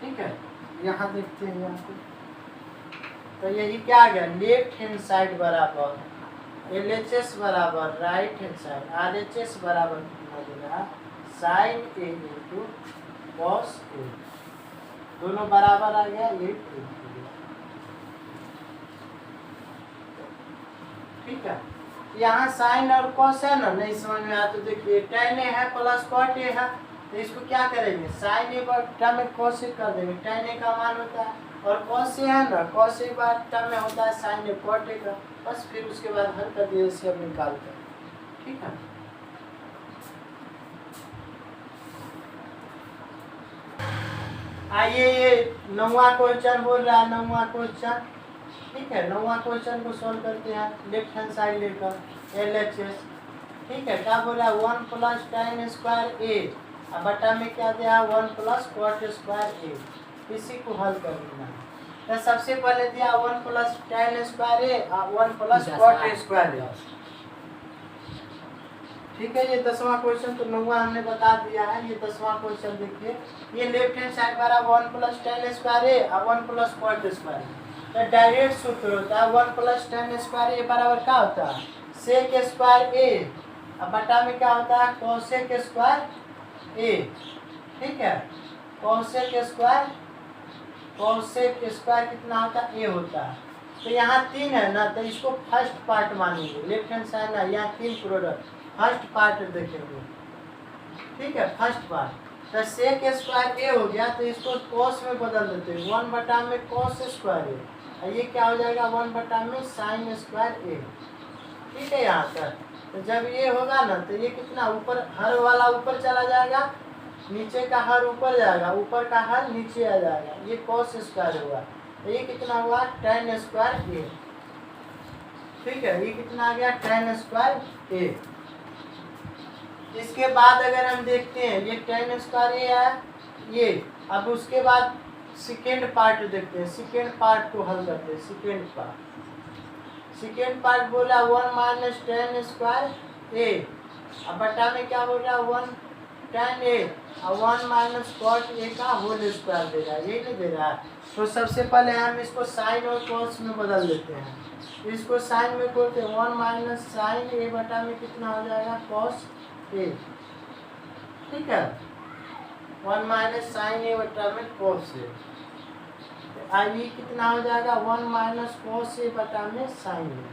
Speaker 2: ठीक है, यहाँ देखते हैं यहाँ पे, तो यही क्या आ गया लेफ्ट हैंड साइड बराबर LHS बराबर राइट हैंड साइड RHS बराबर कितना दे रहा साइन ए इंटू कॉस ए। दोनों बराबर आ गया ये ठीक है। यहाँ साइन और कॉस है ना, नहीं समझ में आया तो देखिए tan ए है प्लस cot ए है, तो इसको क्या करेंगे साइन ए बटा में cos ए कर देंगे। tan ए का मान होता है और cos ए है ना, cos ए बटा में होता है साइन ए cot ए का, बस फिर उसके बाद हल कर दिए इसे अब निकालते हैं। ठीक है, आइए ये 9वां क्वेश्चन बोल रहा है 9वां क्वेश्चन। ठीक है, 9वां क्वेश्चन को सॉल्व करते हैं लेफ्ट हैंड साइड लेकर LHS। ठीक है, क्या बोल रहा है 1 प्लस tan स्क्वायर ए और बटा में क्या दिया 1 प्लस cot स्क्वायर ए। इसी को हल कर देना है। तो सबसे पहले दिया 1 प्लस tan स्क्वायर ए और 1 प्लस cot स्क्वायर ए। ठीक है, ये 10वां क्वेश्चन तो 9वां हमने बता दिया है। ये 10वां क्वेश्चन देखिए, ये लेफ्ट हैंड साइड बराबर 1 प्लस tan स्क्वायर ए और 1 प्लस cot स्क्वायर ए। तो डायरेक्ट सूत्र होता है 1 प्लस tan स्क्वायर ए बराबर क्या होता है sec स्क्वायर ए और बटा में क्या होता है cosec स्क्वायर ए। ठीक है, cosec स्क्वायर कितना होता है ए होता है। तो यहाँ 3 है ना, तो इसको फर्स्ट पार्ट मानेंगे लेफ्ट हैंड साइड ना, यहाँ 3 प्रोडक्ट फर्स्ट पार्ट देखेंगे। ठीक है, फर्स्ट पार्ट तो sec स्क्वायर ए हो गया, तो इसको cos में बदल देते हैं 1 बटा में cos स्क्वायर ए और ये क्या हो जाएगा 1 बटा में sin स्क्वायर ए। ठीक है, यहाँ तक तो जब ये होगा ना तो ये कितना ऊपर हर वाला ऊपर चला जाएगा, नीचे का हर ऊपर जाएगा, ऊपर का हर नीचे आ जाएगा, ये cos स्क्वायर होगा। तो ये कितना हुआ tan स्क्वायर ए। ठीक है, ये कितना आ गया tan स्क्वायर ए। इसके बाद अगर हम देखते हैं ये tan स्क्वायर ए है ये, अब उसके बाद सेकेंड पार्ट देखते हैं। सेकेंड पार्ट को हल करते हैं। सेकेंड पार्ट बोला 1 माइनस tan स्क्वायर ए अब बटा में क्या बोल रहा है 1 tan ए और 1 माइनस cot ए का होल स्क्वायर दे रहा है, यही नहीं दे रहा है। तो सबसे पहले हम इसको साइन और cos में बदल देते हैं। इसको साइन में बोलते हैं 1 माइनस साइन ए बटा में कितना हो जाएगा cos ए। ठीक है, 1 माइनस साइन ए बटा में cos ए। आइए कितना हो जाएगा 1 माइनस cos ए बटा में साइन ए।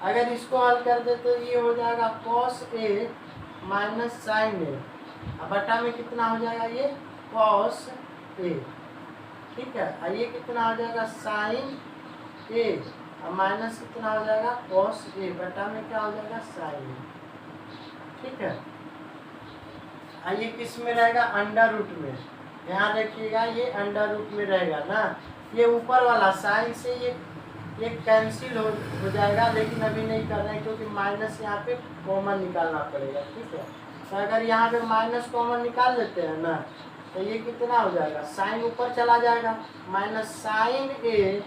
Speaker 2: अगर इसको हल कर दे तो ये हो जाएगा cos ए माइनस साइन ए बटा में कितना हो जाएगा ये cos ए। ठीक है, और ये कितना हो जाएगा साइन ए और माइनस कितना हो जाएगा cos ए बटा में क्या हो जाएगा साइन ए। ठीक है, और ये किस में रहेगा अंडर रूट में, ध्यान रखिएगा ये अंडर रूट में रहेगा ना। ये ऊपर वाला साइन से ये कैंसिल हो जाएगा, लेकिन अभी नहीं कर रहे हैं क्योंकि माइनस यहाँ पे कॉमन निकालना पड़ेगा। ठीक है, तो अगर यहाँ पे माइनस कॉमन निकाल लेते हैं ना तो ये कितना हो जाएगा साइन ऊपर चला जाएगा माइनस साइन ए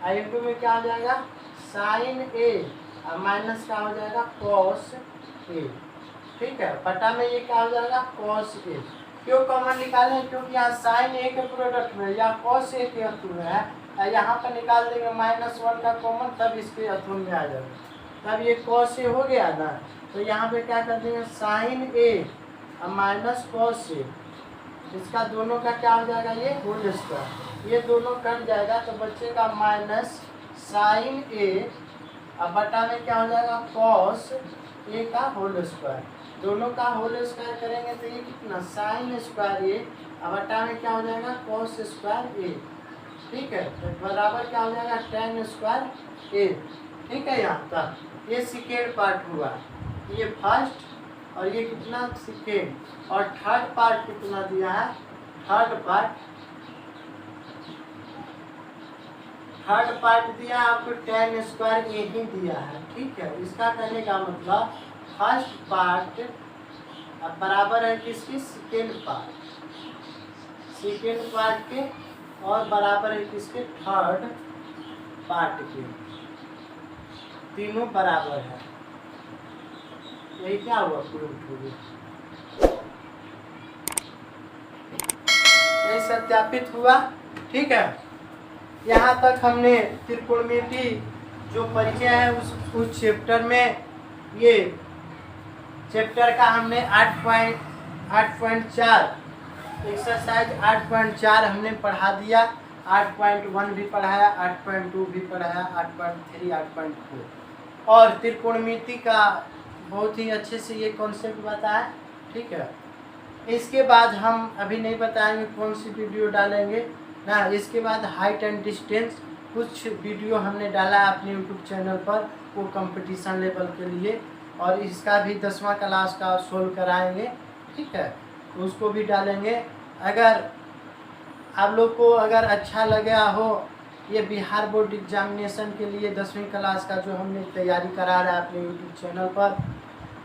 Speaker 2: इंटू में क्या हो जाएगा साइन ए और माइनस क्या हो जाएगा cos ए। ठीक है, बटा में ये क्या हो जाएगा कॉस ए। क्यों कॉमन निकालें, क्योंकि यहाँ साइन ए के प्रोडक्ट में या कॉस ए के अथु में है, यहाँ पर निकाल देंगे -1 का कॉमन, तब इसके अथु में आ जाएगा, तब ये कॉस ए हो गया ना। तो यहाँ पे क्या कर देंगे साइन ए और माइनस कॉस ए, इसका दोनों का क्या हो जाएगा ये होल स्क्वायर, ये दोनों कट जाएगा तो बचेगा माइनस साइन ए और बटा में क्या हो जाएगा कॉस ए का होल स्क्वायर। दोनों का होल स्क्वायर करेंगे तो ये कितना साइन स्क्वायर ए और बटा में क्या हो जाएगा कॉस स्क्वायर ए। ठीक है, तो बराबर क्या हो जाएगा tan स्क्वायर ए। ठीक है, यहाँ तक ये सेकेंड पार्ट हुआ, ये फर्स्ट और ये कितना सेकेंड, और थर्ड पार्ट कितना दिया है, थर्ड पार्ट दिया आपको tan स्क्वायर ए ही दिया है। ठीक है, इसका कहने का मतलब फर्स्ट पार्ट अब बराबर है किसकी सेकेंड पार्ट के, और बराबर है किसके थर्ड पार्ट के, तीनों बराबर है। यही क्या हुआ प्रूफ हो गया, यही सत्यापित हुआ। ठीक है, यहाँ तक हमने त्रिकोणमिति जो परिचय है उस चैप्टर में, ये चैप्टर का हमने 8.4 एक्सरसाइज 8.4 हमने पढ़ा दिया, 8.1 भी पढ़ाया, 8.2 भी पढ़ाया, 8.3, 8.4 और त्रिकोणमिति का बहुत ही अच्छे से ये कॉन्सेप्ट बताया। ठीक है, इसके बाद हम अभी नहीं बताएंगे कौन सी वीडियो डालेंगे ना, इसके बाद हाइट एंड डिस्टेंस कुछ वीडियो हमने डाला है अपने यूट्यूब चैनल पर, वो कंपटीशन लेवल के लिए, और इसका भी 10वां क्लास का सोल्व कराएंगे। ठीक है, तो उसको भी डालेंगे। अगर आप लोग को अगर अच्छा लगा हो ये बिहार बोर्ड एग्जामिनेशन के लिए 10वीं क्लास का जो हमने तैयारी करा रहा है अपने यूट्यूब चैनल पर,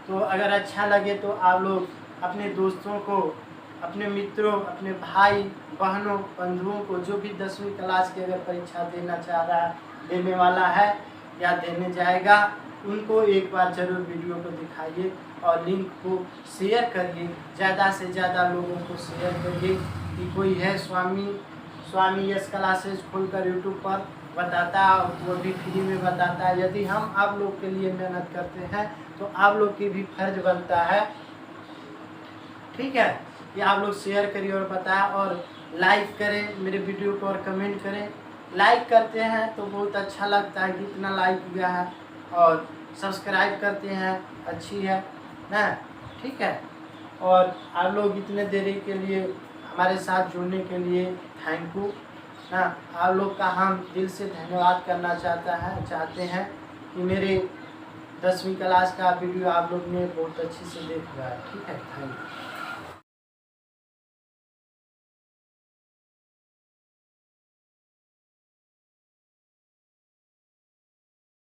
Speaker 2: तो अगर अच्छा लगे तो आप लोग अपने दोस्तों को, अपने मित्रों, अपने भाई बहनों, बंधुओं को जो भी 10वीं क्लास की अगर परीक्षा देना चाह रहा है, देने वाला है या देने जाएगा, उनको एक बार जरूर वीडियो को दिखाइए और लिंक को शेयर करिए, ज़्यादा से ज़्यादा लोगों को शेयर करिए कि कोई है स्वामी यस क्लासेस खोलकर यूट्यूब पर बताता है, वो भी फ्री में बताता है। यदि हम आप लोग के लिए मेहनत करते हैं तो आप लोग की भी फर्ज बनता है। ठीक है, ये आप लोग शेयर करिए और बताएं, और लाइक करें मेरे वीडियो को और कमेंट करें। लाइक करते हैं तो बहुत अच्छा लगता है कि इतना लाइक गया है, और सब्सक्राइब करते हैं अच्छी है ना। ठीक है, और आप लोग इतने देरी के लिए हमारे साथ जुड़ने के लिए थैंक यू ना। आप लोग का हम दिल से धन्यवाद करना चाहते हैं कि मेरे 10वीं क्लास का वीडियो आप लोग ने बहुत अच्छी से देख रहा है। ठीक है, थैंक यू।